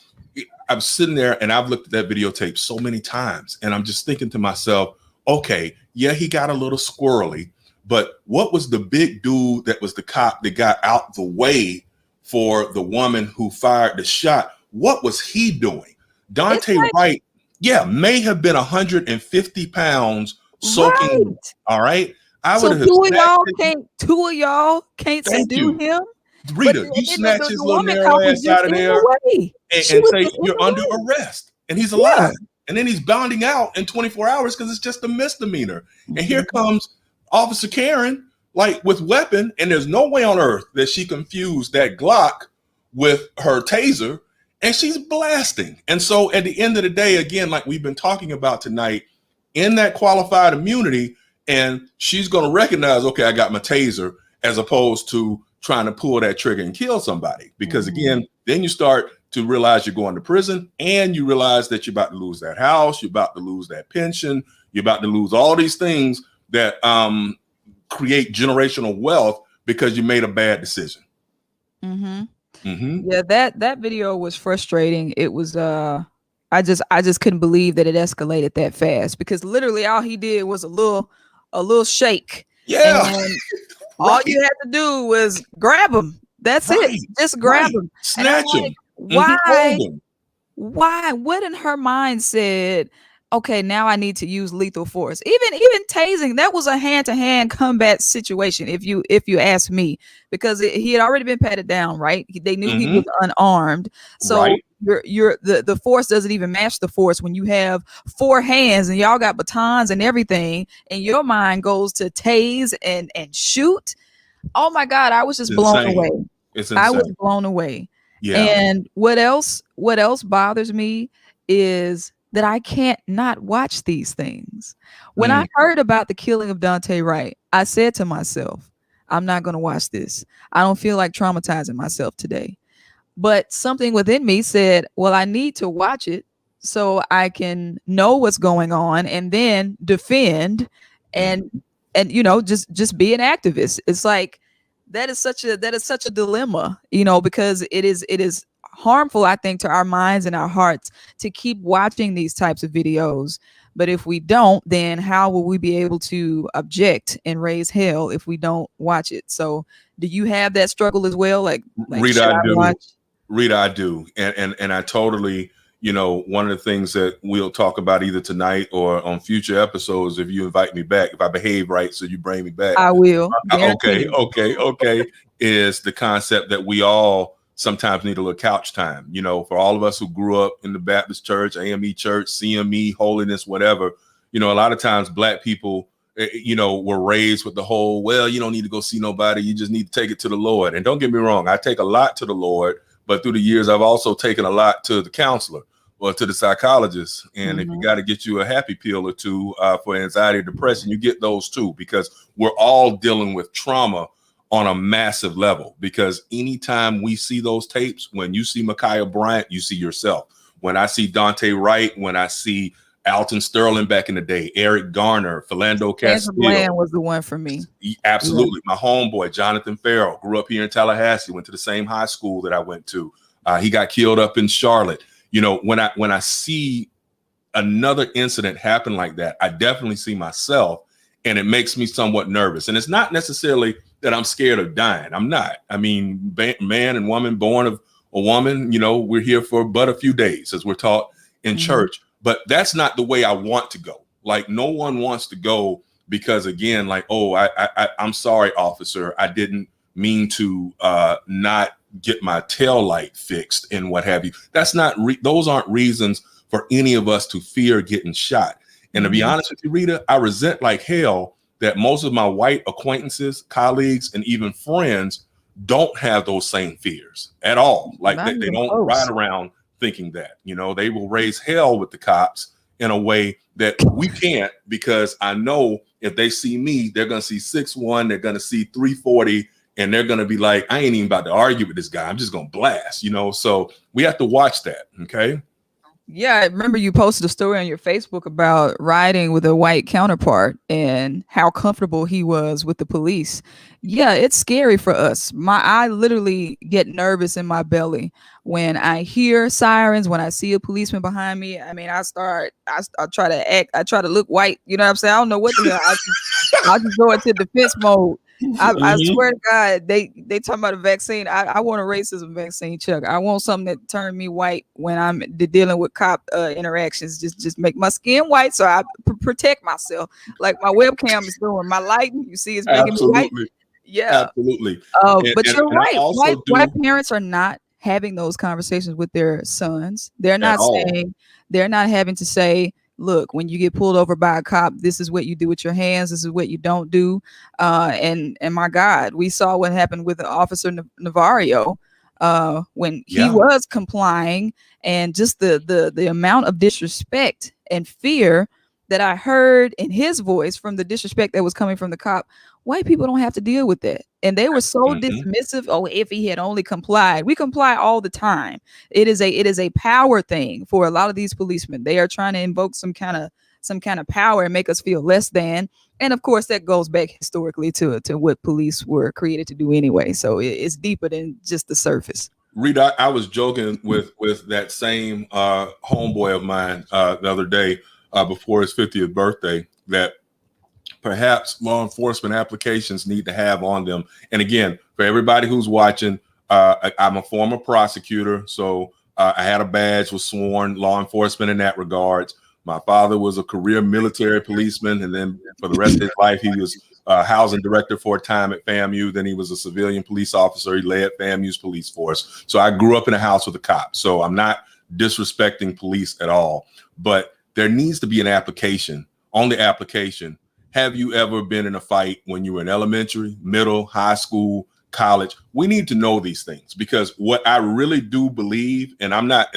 I'm sitting there and I've looked at that videotape so many times, and I'm just thinking to myself, okay, yeah, he got a little squirrely, but what was the big dude that was the cop that got out the way for the woman who fired the shot? What was he doing? Daunte Wright, may have been 150 pounds soaking. Right. All right. Two of y'all can't subdue him. Rita, you snatch his little narrow ass out of there and say you're under arrest, and he's alive. Yeah. And then he's bounding out in 24 hours because it's just a misdemeanor. And here comes Officer Karen, like with weapon, and there's no way on earth that she confused that Glock with her taser, and she's blasting. And so at the end of the day, again, like we've been talking about tonight, in that qualified immunity, and she's going to recognize, okay, I got my taser, as opposed to trying to pull that trigger and kill somebody. Because again, then you start to realize you're going to prison, and you realize that you're about to lose that house, you're about to lose that pension, You're about to lose all these things that create generational wealth because you made a bad decision. Yeah, that video was frustrating. It was I just couldn't believe that it escalated that fast, because literally all he did was a little shake. Yeah. And all you had to do was grab him. That's it. Just grab him. Snatch him. Like, why? Why? What in her mind said, okay, now I need to use lethal force? Even tasing, that was a hand-to-hand combat situation, if you ask me, because he had already been patted down, right? They knew he was unarmed. So the force doesn't even match the force when you have 4 hands and y'all got batons and everything, and your mind goes to tase and shoot. Oh my God, I was just blown away. I was blown away. Yeah. And what else bothers me is that I can't not watch these things. When I heard about the killing of Daunte Wright, I said to myself, I'm not going to watch this. I don't feel like traumatizing myself today. But something within me said, well, I need to watch it so I can know what's going on and then defend and just be an activist. It's like that is such a dilemma, because it is harmful, I think, to our minds and our hearts to keep watching these types of videos. But if we don't, then how will we be able to object and raise hell if we don't watch it? So do you have that struggle as well? Like Rita, I do. Rita, I do. And I totally, one of the things that we'll talk about either tonight or on future episodes, if you invite me back, if I behave right, so you bring me back. I will. Okay. Is the concept that we all sometimes need a little couch time, for all of us who grew up in the Baptist church, AME church, CME, holiness, whatever, a lot of times Black people, were raised with the whole, well, you don't need to go see nobody. You just need to take it to the Lord. And don't get me wrong, I take a lot to the Lord, but through the years, I've also taken a lot to the counselor or to the psychologist. And if you got to get you a happy pill or two for anxiety or depression, you get those too, because we're all dealing with trauma on a massive level. Because anytime we see those tapes, when you see Ma'Khia Bryant, you see yourself. When I see Daunte Wright, when I see Alton Sterling back in the day, Eric Garner, Philando Castile was the one for me. Absolutely. Yeah. My homeboy, Jonathan Farrell, grew up here in Tallahassee, went to the same high school that I went to. He got killed up in Charlotte. When I see another incident happen like that, I definitely see myself, and it makes me somewhat nervous. And it's not necessarily that I'm scared of dying. I'm not. I mean, man and woman born of a woman, we're here for but a few days, as we're taught in church. But that's not the way I want to go. Like, no one wants to go because, again, like, oh, I'm sorry, officer, I didn't mean to not get my tail light fixed and what have you. That's not, those aren't reasons for any of us to fear getting shot. And to be honest with you, Rita, I resent like hell that most of my white acquaintances, colleagues, and even friends don't have those same fears at all. Like they don't ride around thinking that, they will raise hell with the cops in a way that we can't, because I know if they see me, they're going to see 6'1", they're going to see 340, and they're going to be like, I ain't even about to argue with this guy. I'm just going to blast, so we have to watch that. Okay. Yeah, I remember you posted a story on your Facebook about riding with a white counterpart and how comfortable he was with the police. Yeah, it's scary for us. I literally get nervous in my belly when I hear sirens, when I see a policeman behind me. I mean, I try to act, I try to look white. You know what I'm saying? I don't know what the hell. I just go into defense mode. I swear to God, they talking about a vaccine. I want a racism vaccine, Chuck. I want something that turn me white when I'm dealing with cop interactions. Just make my skin white so I protect myself. Like my webcam is doing. My lighting, you see, is making me white. Yeah, absolutely. But you're right. White parents are not having those conversations with their sons. They're not saying. They're not having to say, look, when you get pulled over by a cop, this is what you do with your hands. This is what you don't do. And my God, we saw what happened with Officer Navarro when he was complying, and just the amount of disrespect and fear that I heard in his voice from the disrespect that was coming from the cop. White people don't have to deal with that. And they were so dismissive. Oh, if he had only complied. We comply all the time. It is a power thing for a lot of these policemen. They are trying to invoke some kind of some kind of power and make us feel less than. And of course, that goes back historically to what police were created to do anyway. So it's deeper than just the surface. Rita, I was joking with that same homeboy of mine the other day before his 50th birthday that perhaps law enforcement applications need to have on them. And again, for everybody who's watching, I'm a former prosecutor, so I had a badge, was sworn law enforcement in that regards. My father was a career military policeman, and then for the rest of his life, he was housing director for a time at FAMU. Then he was a civilian police officer. He led FAMU's police force. So I grew up in a house with a cop. So I'm not disrespecting police at all, but there needs to be an application. On the application, have you ever been in a fight when you were in elementary, middle, high school, college? We need to know these things, because what I really do believe, and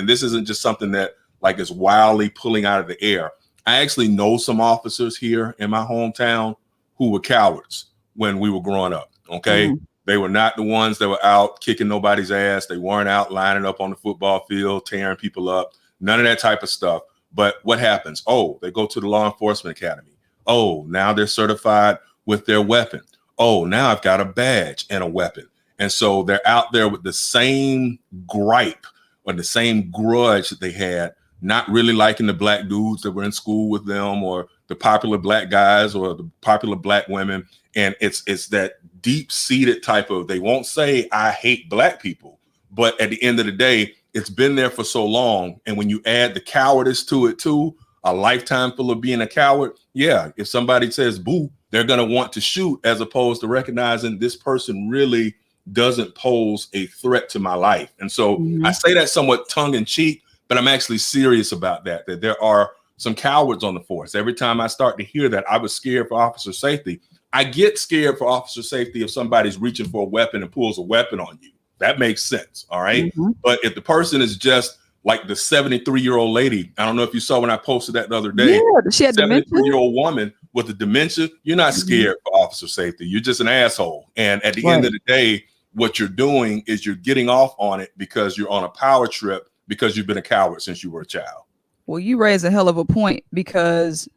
this isn't just something that like is wildly pulling out of the air. I actually know some officers here in my hometown who were cowards when we were growing up. Okay. They were not the ones that were out kicking nobody's ass. They weren't out lining up on the football field, tearing people up, none of that type of stuff. But what happens? Oh, they go to the law enforcement academy. Oh, now they're certified with their weapon. Oh, now I've got a badge and a weapon. And so they're out there with the same gripe or the same grudge that they had, not really liking the black dudes that were in school with them, or the popular black guys or the popular black women. And it's that deep-seated type of, they won't say I hate black people, but at the end of the day, it's been there for so long. And when you add the cowardice to it too, a lifetime full of being a coward, yeah, if somebody says boo, they're going to want to shoot, as opposed to recognizing this person really doesn't pose a threat to my life. And so I say that somewhat tongue in cheek, but I'm actually serious about that there are some cowards on the force. Every time I start to hear that, I was scared for officer safety. I get scared for officer safety if somebody's reaching for a weapon and pulls a weapon on you. That makes sense. All right. But if the person is just like the 73-year-old lady, I don't know if you saw when I posted that the other day, yeah, she had 73-year-old woman with the dementia, you're not scared for officer safety. You're just an asshole. And at the end of the day, what you're doing is you're getting off on it because you're on a power trip, because you've been a coward since you were a child. Well, you raise a hell of a point, because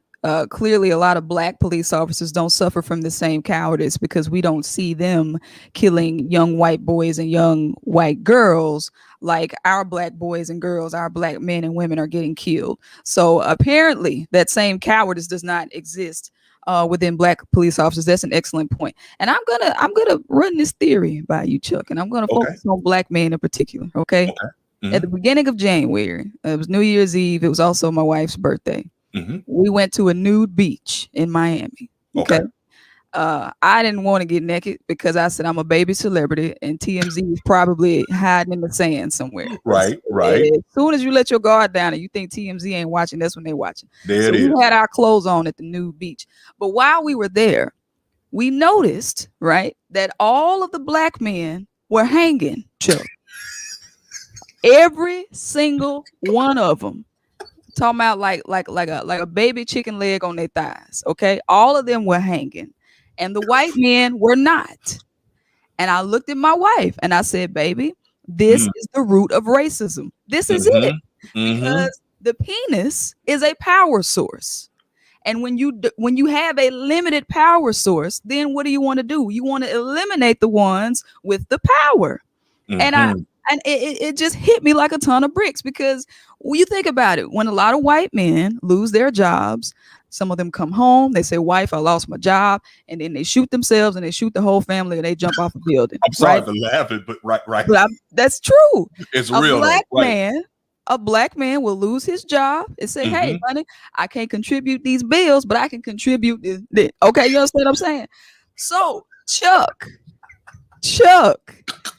clearly a lot of black police officers don't suffer from the same cowardice, because we don't see them killing young white boys and young white girls like our black boys and girls, our black men and women are getting killed. So apparently that same cowardice does not exist within black police officers. That's an excellent point. And I'm gonna run this theory by you, Chuck, and I'm gonna focus on black men in particular. Okay. At the beginning of January, it was New Year's Eve. It was also my wife's birthday. We went to a nude beach in Miami. Okay. I didn't want to get naked because I said I'm a baby celebrity and TMZ is probably hiding in the sand somewhere. Right. As soon as you let your guard down and you think TMZ ain't watching, that's when they're watching. There it is. We had our clothes on at the nude beach. But while we were there, we noticed, right, that all of the black men were hanging, Chuck. Every single one of them. Talking about like a baby chicken leg on their thighs. Okay. All of them were hanging and the white men were not. And I looked at my wife and I said, baby, this is the root of racism. This is it. Because the penis is a power source. And when you have a limited power source, then what do you want to do? You want to eliminate the ones with the power. And it just hit me like a ton of bricks, because when you think about it, when a lot of white men lose their jobs, some of them come home, they say, wife, I lost my job. And then they shoot themselves and they shoot the whole family and they jump off a building. I'm sorry for laughing, but right. But that's true. It's real. A black man will lose his job and say, hey, honey, I can't contribute these bills, but I can contribute this. Okay, you understand what I'm saying? So, Chuck.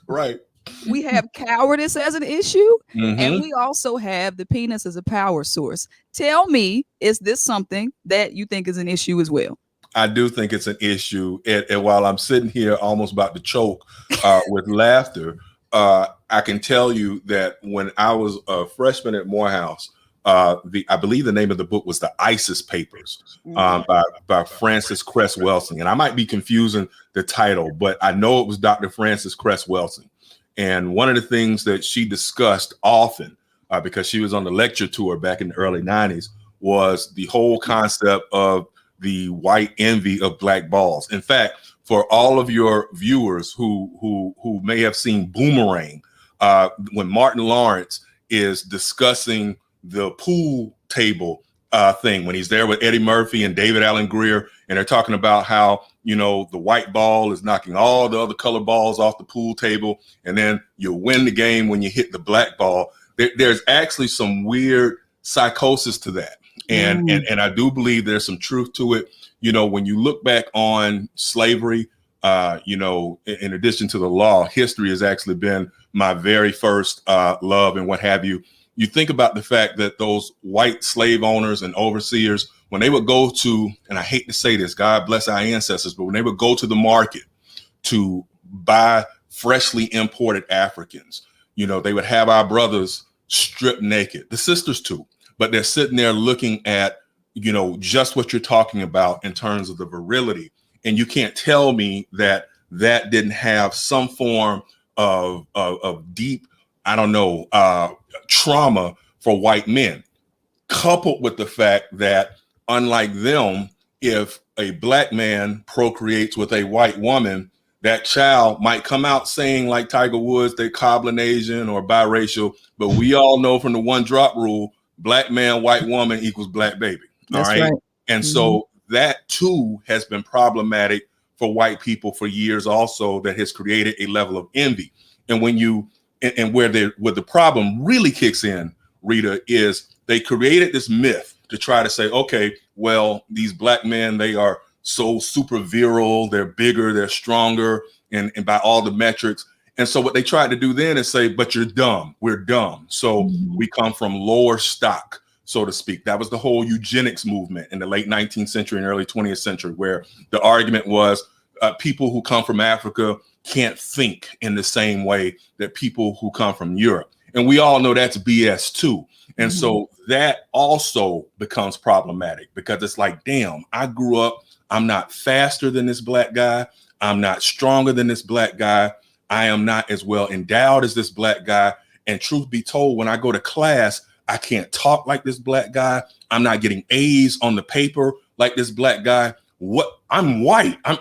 Right. We have cowardice as an issue, and we also have the penis as a power source. Tell me, is this something that you think is an issue as well? I do think it's an issue. And while I'm sitting here almost about to choke with laughter, I can tell you that when I was a freshman at Morehouse, I believe the name of the book was The ISIS Papers by Frances Cress Welsing. And I might be confusing the title, but I know it was Dr. Frances Cress Welsing. And one of the things that she discussed often, because she was on the lecture tour back in the early 90s, was the whole concept of the white envy of black balls. In fact, for all of your viewers who may have seen Boomerang, when Martin Lawrence is discussing the pool table thing, when he's there with Eddie Murphy and David Alan Grier, and they're talking about how, you know, the white ball is knocking all the other color balls off the pool table, and then you win the game when you hit the black ball. There's actually some weird psychosis to that. And I do believe there's some truth to it. You know, when you look back on slavery, you know, in addition to the law, history has actually been my very first love and what have you. You think about the fact that those white slave owners and overseers, when they would go to, and I hate to say this, God bless our ancestors, but when they would go to the market to buy freshly imported Africans, you know, they would have our brothers stripped naked, the sisters too, but they're sitting there looking at, you know, just what you're talking about in terms of the virility. And you can't tell me that that didn't have some form of deep, I don't know, trauma for white men, coupled with the fact that unlike them, if a black man procreates with a white woman, that child might come out saying like Tiger Woods, they're cobbling Asian or biracial, but we all know from the one drop rule, black man, white woman equals black baby. That's all right. right. And so that too has been problematic for white people for years also, that has created a level of envy. And when you, and where the problem really kicks in, Rita, is they created this myth to try to say, okay, well, these black men, they are so super virile, they're bigger, they're stronger, and by all the metrics. And so what they tried to do then is say, but you're dumb, we're dumb. So we come from lower stock, so to speak. That was the whole eugenics movement in the late 19th century and early 20th century, where the argument was people who come from Africa can't think in the same way that people who come from Europe. And we all know that's BS too. And so that also becomes problematic, because it's like, damn, I grew up, I'm not faster than this black guy. I'm not stronger than this black guy. I am not as well endowed as this black guy. And truth be told, when I go to class, I can't talk like this black guy. I'm not getting A's on the paper like this black guy. What? I'm white. I'm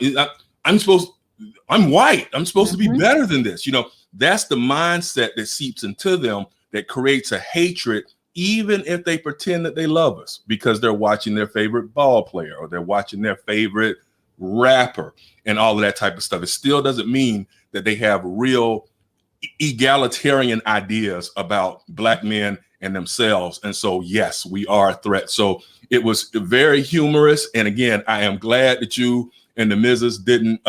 white. I'm supposed to be better than this. You know, that's the mindset that seeps into them, that creates a hatred, even if they pretend that they love us, because they're watching their favorite ball player or they're watching their favorite rapper and all of that type of stuff. It still doesn't mean that they have real egalitarian ideas about black men and themselves. And so, yes, we are a threat. So it was very humorous. And again, I am glad that you and the Mrs. didn't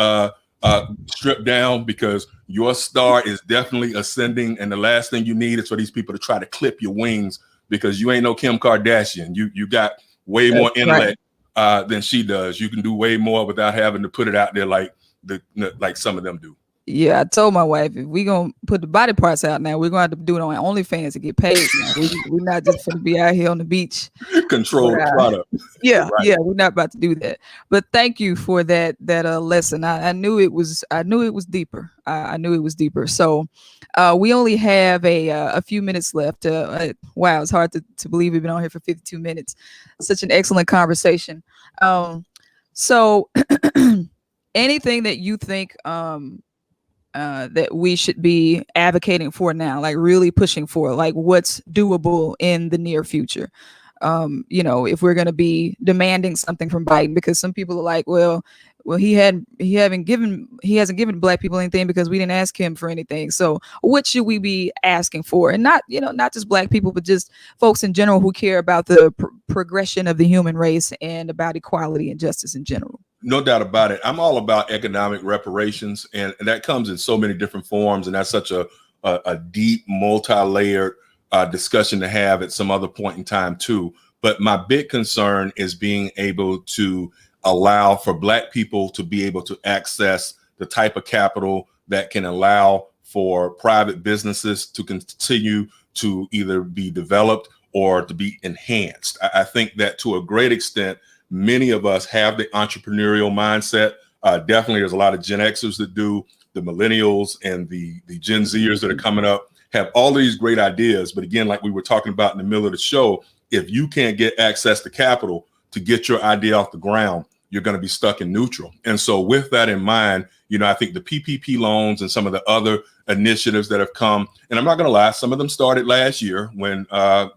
strip down, because your star is definitely ascending. And the last thing you need is for these people to try to clip your wings, because you ain't no Kim Kardashian. You got way more intellect than she does. You can do way more without having to put it out there like some of them do. Yeah, I told my wife, if we gonna put the body parts out now, we're gonna have to do it on OnlyFans to get paid. We're not just gonna be out here on the beach. Control product. Yeah, yeah, we're not about to do that. But thank you for that lesson. I knew it was deeper. I knew it was deeper. So we only have a few minutes left. Wow, it's hard to believe we've been on here for 52 minutes. Such an excellent conversation. So anything that you think that we should be advocating for now, like really pushing for, like what's doable in the near future? You know, if we're going to be demanding something from Biden, because some people are like, well, he hasn't given black people anything because we didn't ask him for anything. So what should we be asking for? And not just black people, but just folks in general who care about the progression of the human race and about equality and justice in general. No doubt about it. I'm all about economic reparations, and that comes in so many different forms. And that's such a deep, multi-layered discussion to have at some other point in time too. But my big concern is being able to allow for black people to be able to access the type of capital that can allow for private businesses to continue to either be developed or to be enhanced. I think that to a great extent, many of us have the entrepreneurial mindset. Definitely, there's a lot of Gen Xers that do. The millennials and the Gen Zers that are coming up have all these great ideas. But again, like we were talking about in the middle of the show, if you can't get access to capital to get your idea off the ground, you're going to be stuck in neutral. And so with that in mind, I think the PPP loans and some of the other initiatives that have come, and I'm not going to lie, some of them started last year when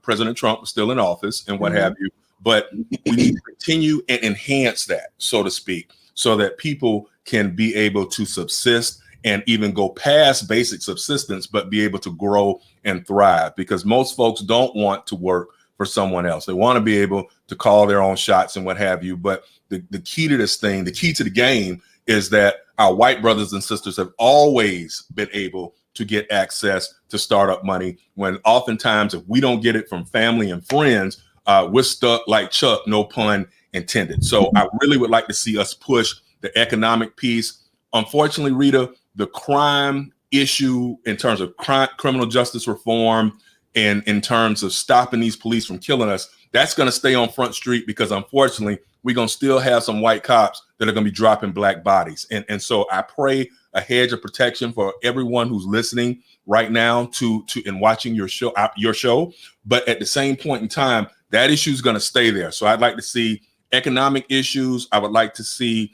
President Trump was still in office and what have you. But we need to continue and enhance that, so to speak, so that people can be able to subsist and even go past basic subsistence, but be able to grow and thrive, because most folks don't want to work for someone else. They want to be able to call their own shots and what have you. But the key to this thing, the key to the game, is that our white brothers and sisters have always been able to get access to startup money, when oftentimes if we don't get it from family and friends, we're stuck like Chuck, no pun intended. So I really would like to see us push the economic piece. Unfortunately, Rita, the crime issue in terms of criminal justice reform and in terms of stopping these police from killing us, that's going to stay on Front Street, because unfortunately, we're going to still have some white cops that are going to be dropping black bodies. And so I pray a hedge of protection for everyone who's listening right now to and watching your show. But at the same point in time, that issue is going to stay there. So I'd like to see economic issues. I would like to see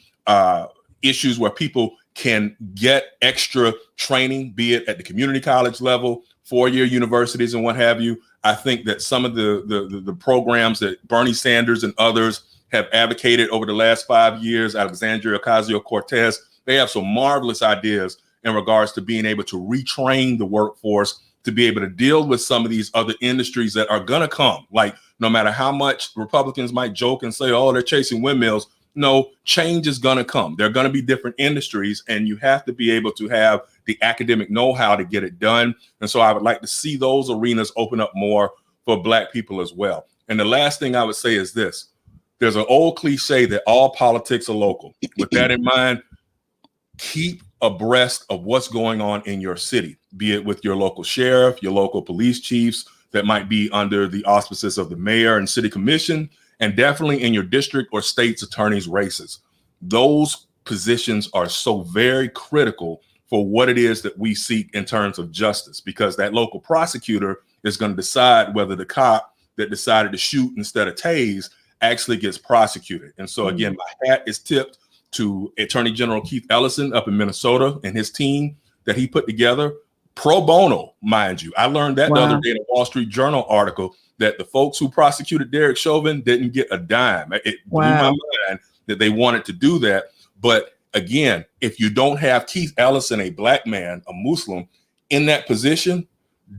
issues where people can get extra training, be it at the community college level, four-year universities and what have you. I think that some of the programs that Bernie Sanders and others have advocated over the last 5 years, Alexandria Ocasio-Cortez, they have some marvelous ideas in regards to being able to retrain the workforce to be able to deal with some of these other industries that are going to come. Like, no matter how much Republicans might joke and say, oh, they're chasing windmills, no, change is going to come. There are going to be different industries, and you have to be able to have the academic know-how to get it done. And so I would like to see those arenas open up more for Black people as well. And the last thing I would say is this. There's an old cliche that all politics are local. With that in mind, keep abreast of what's going on in your city, be it with your local sheriff, your local police chiefs that might be under the auspices of the mayor and city commission, and definitely in your district or state's attorney's races. Those positions are so very critical for what it is that we seek in terms of justice, because that local prosecutor is going to decide whether the cop that decided to shoot instead of tase actually gets prosecuted. And so again, my hat is tipped to Attorney General Keith Ellison up in Minnesota and his team that he put together, pro bono, mind you. I learned that the other day in a Wall Street Journal article that the folks who prosecuted Derek Chauvin didn't get a dime. It blew my mind that they wanted to do that. But again, if you don't have Keith Ellison, a Black man, a Muslim, in that position,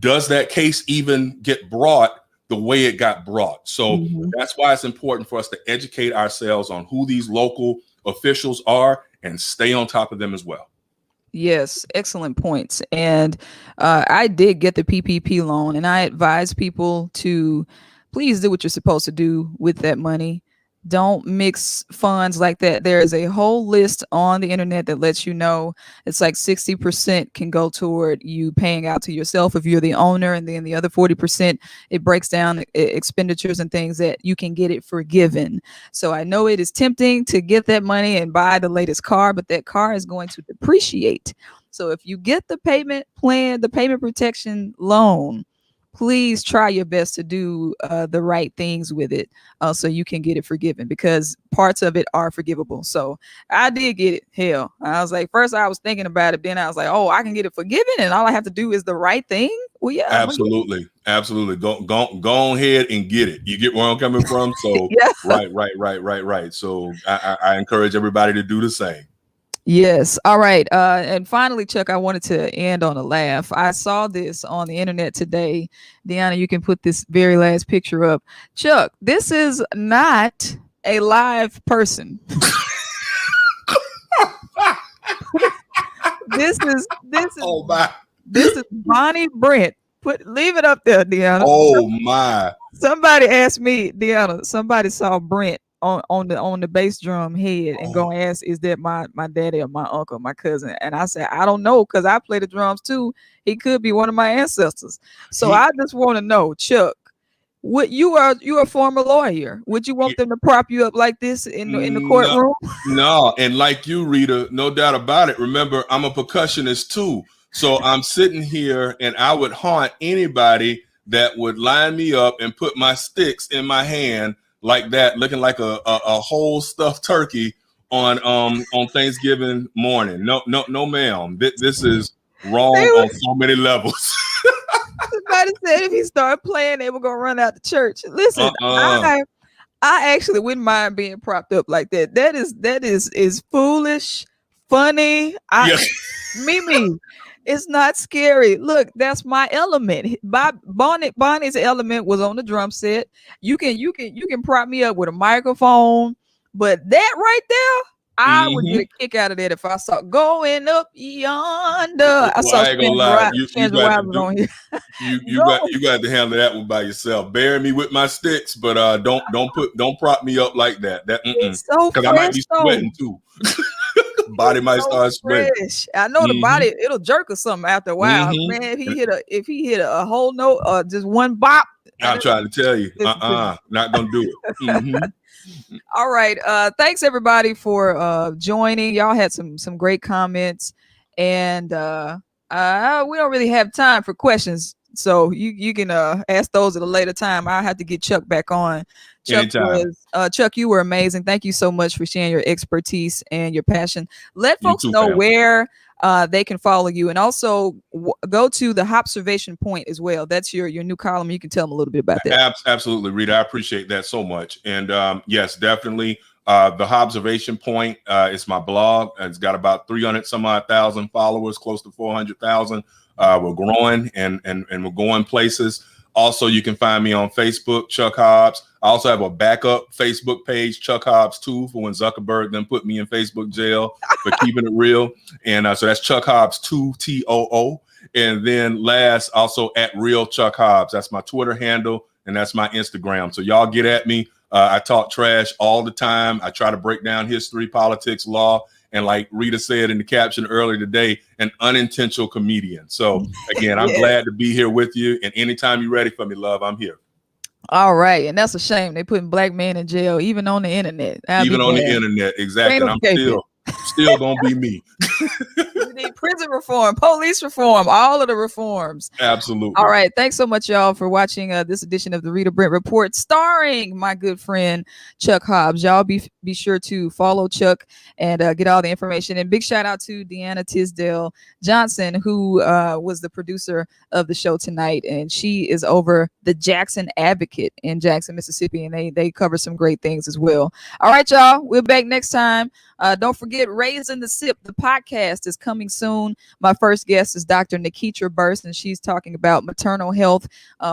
does that case even get brought the way it got brought? So that's why it's important for us to educate ourselves on who these local officials are and stay on top of them as well. Yes, excellent points. And I did get the PPP loan, and I advise people to please do what you're supposed to do with that money. Don't mix funds like that. There is a whole list on the internet that lets you know it's like 60% can go toward you paying out to yourself if you're the owner, and then the other 40%, it breaks down expenditures and things that you can get it forgiven. So I know it is tempting to get that money and buy the latest car, but that car is going to depreciate. So if you get the payment plan, the payment protection loan, please try your best to do the right things with it so you can get it forgiven, because parts of it are forgivable. So I did get it. Hell, I was like, first I was thinking about it. Then I was like, oh, I can get it forgiven and all I have to do is the right thing. Well, yeah. Absolutely. Absolutely. Go ahead and get it. You get where I'm coming from? So yeah. Right. So I encourage everybody to do the same. Yes. All right. And finally, Chuck, I wanted to end on a laugh. I saw this on the internet today. Deanna, you can put this very last picture up. Chuck, this is not a live person. This is oh my. This is Bonnie Brent. Leave it up there, Deanna. Oh my. Somebody asked me, Deanna, somebody saw Brent on the bass drum head and go ask, is that my daddy or my uncle, my cousin? And I said, I don't know, because I play the drums too. He could be one of my ancestors. So I just want to know, Chuck, would you're a former lawyer. Would you want them to prop you up like this in the courtroom? No, and like you, Rita, no doubt about it. Remember, I'm a percussionist too. So I'm sitting here and I would haunt anybody that would line me up and put my sticks in my hand like that, looking like a whole stuffed turkey on Thanksgiving morning. No, ma'am. This is wrong on so many levels. Somebody said if he started playing, they were gonna run out the church. Listen, I actually wouldn't mind being propped up like that. That is foolish, funny. Mimi, it's not scary. Look, that's my element. Bonnie's element was on the drum set. You can prop me up with a microphone, but that right there, I would get a kick out of that if I saw going up yonder. I saw I ain't gonna lie. You got to handle that one by yourself. Bury me with my sticks, but don't prop me up like that. So because I might be sweating too. Body might start sweating. I know the body, it'll jerk or something after a while. Man, if he hit a whole note or just one bop. I'm trying to tell you, not gonna do it. All right. Thanks everybody for joining. Y'all had some great comments, and we don't really have time for questions, so you can ask those at a later time. I'll have to get Chuck back on. Chuck, you were amazing. Thank you so much for sharing your expertise and your passion. Let folks know where they can follow you, and also go to the Observation Point as well. That's your new column. You can tell them a little bit about that. Absolutely, Rita. I appreciate that so much. And yes, definitely. The Observation Point is my blog. It's got about 300 some odd thousand followers, close to 400,000. We're growing and we're going places. Also, you can find me on Facebook, Chuck Hobbs. I also have a backup Facebook page, Chuck Hobbs 2, for when Zuckerberg then put me in Facebook jail for keeping it real. And so that's Chuck Hobbs 2, TOO. And then last, also at Real Chuck Hobbs. That's my Twitter handle, and that's my Instagram. So y'all get at me. I talk trash all the time. I try to break down history, politics, law, and like Rita said in the caption earlier today, an unintentional comedian. So again, I'm glad to be here with you. And anytime you're ready for me, love, I'm here. All right. And that's a shame. They putting black men in jail, even on the internet. Even on the internet. Exactly. I'm still gonna be me. We need prison reform, police reform, all of the reforms. Absolutely. All right. Thanks so much, y'all, for watching this edition of the Rita Brent Report, starring my good friend Chuck Hobbs. Y'all be sure to follow Chuck and get all the information. And big shout out to Deanna Tisdale Johnson, who was the producer of the show tonight, and she is over the Jackson Advocate in Jackson, Mississippi, and they cover some great things as well. All right, y'all. We're back next time. Don't forget, Raising the Sip, the podcast, is coming soon. My first guest is Dr. Nikitra Burst, and she's talking about maternal health.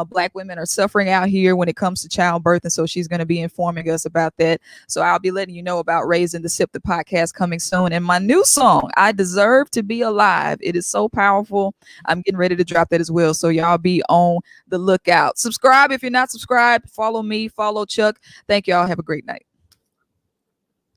Black women are suffering out here when it comes to childbirth, and so she's going to be informing us about that. So I'll be letting you know about Raising the Sip, the podcast, coming soon. And my new song, I Deserve to Be Alive. It is so powerful. I'm getting ready to drop that as well. So y'all be on the lookout. Subscribe if you're not subscribed. Follow me. Follow Chuck. Thank y'all. Have a great night.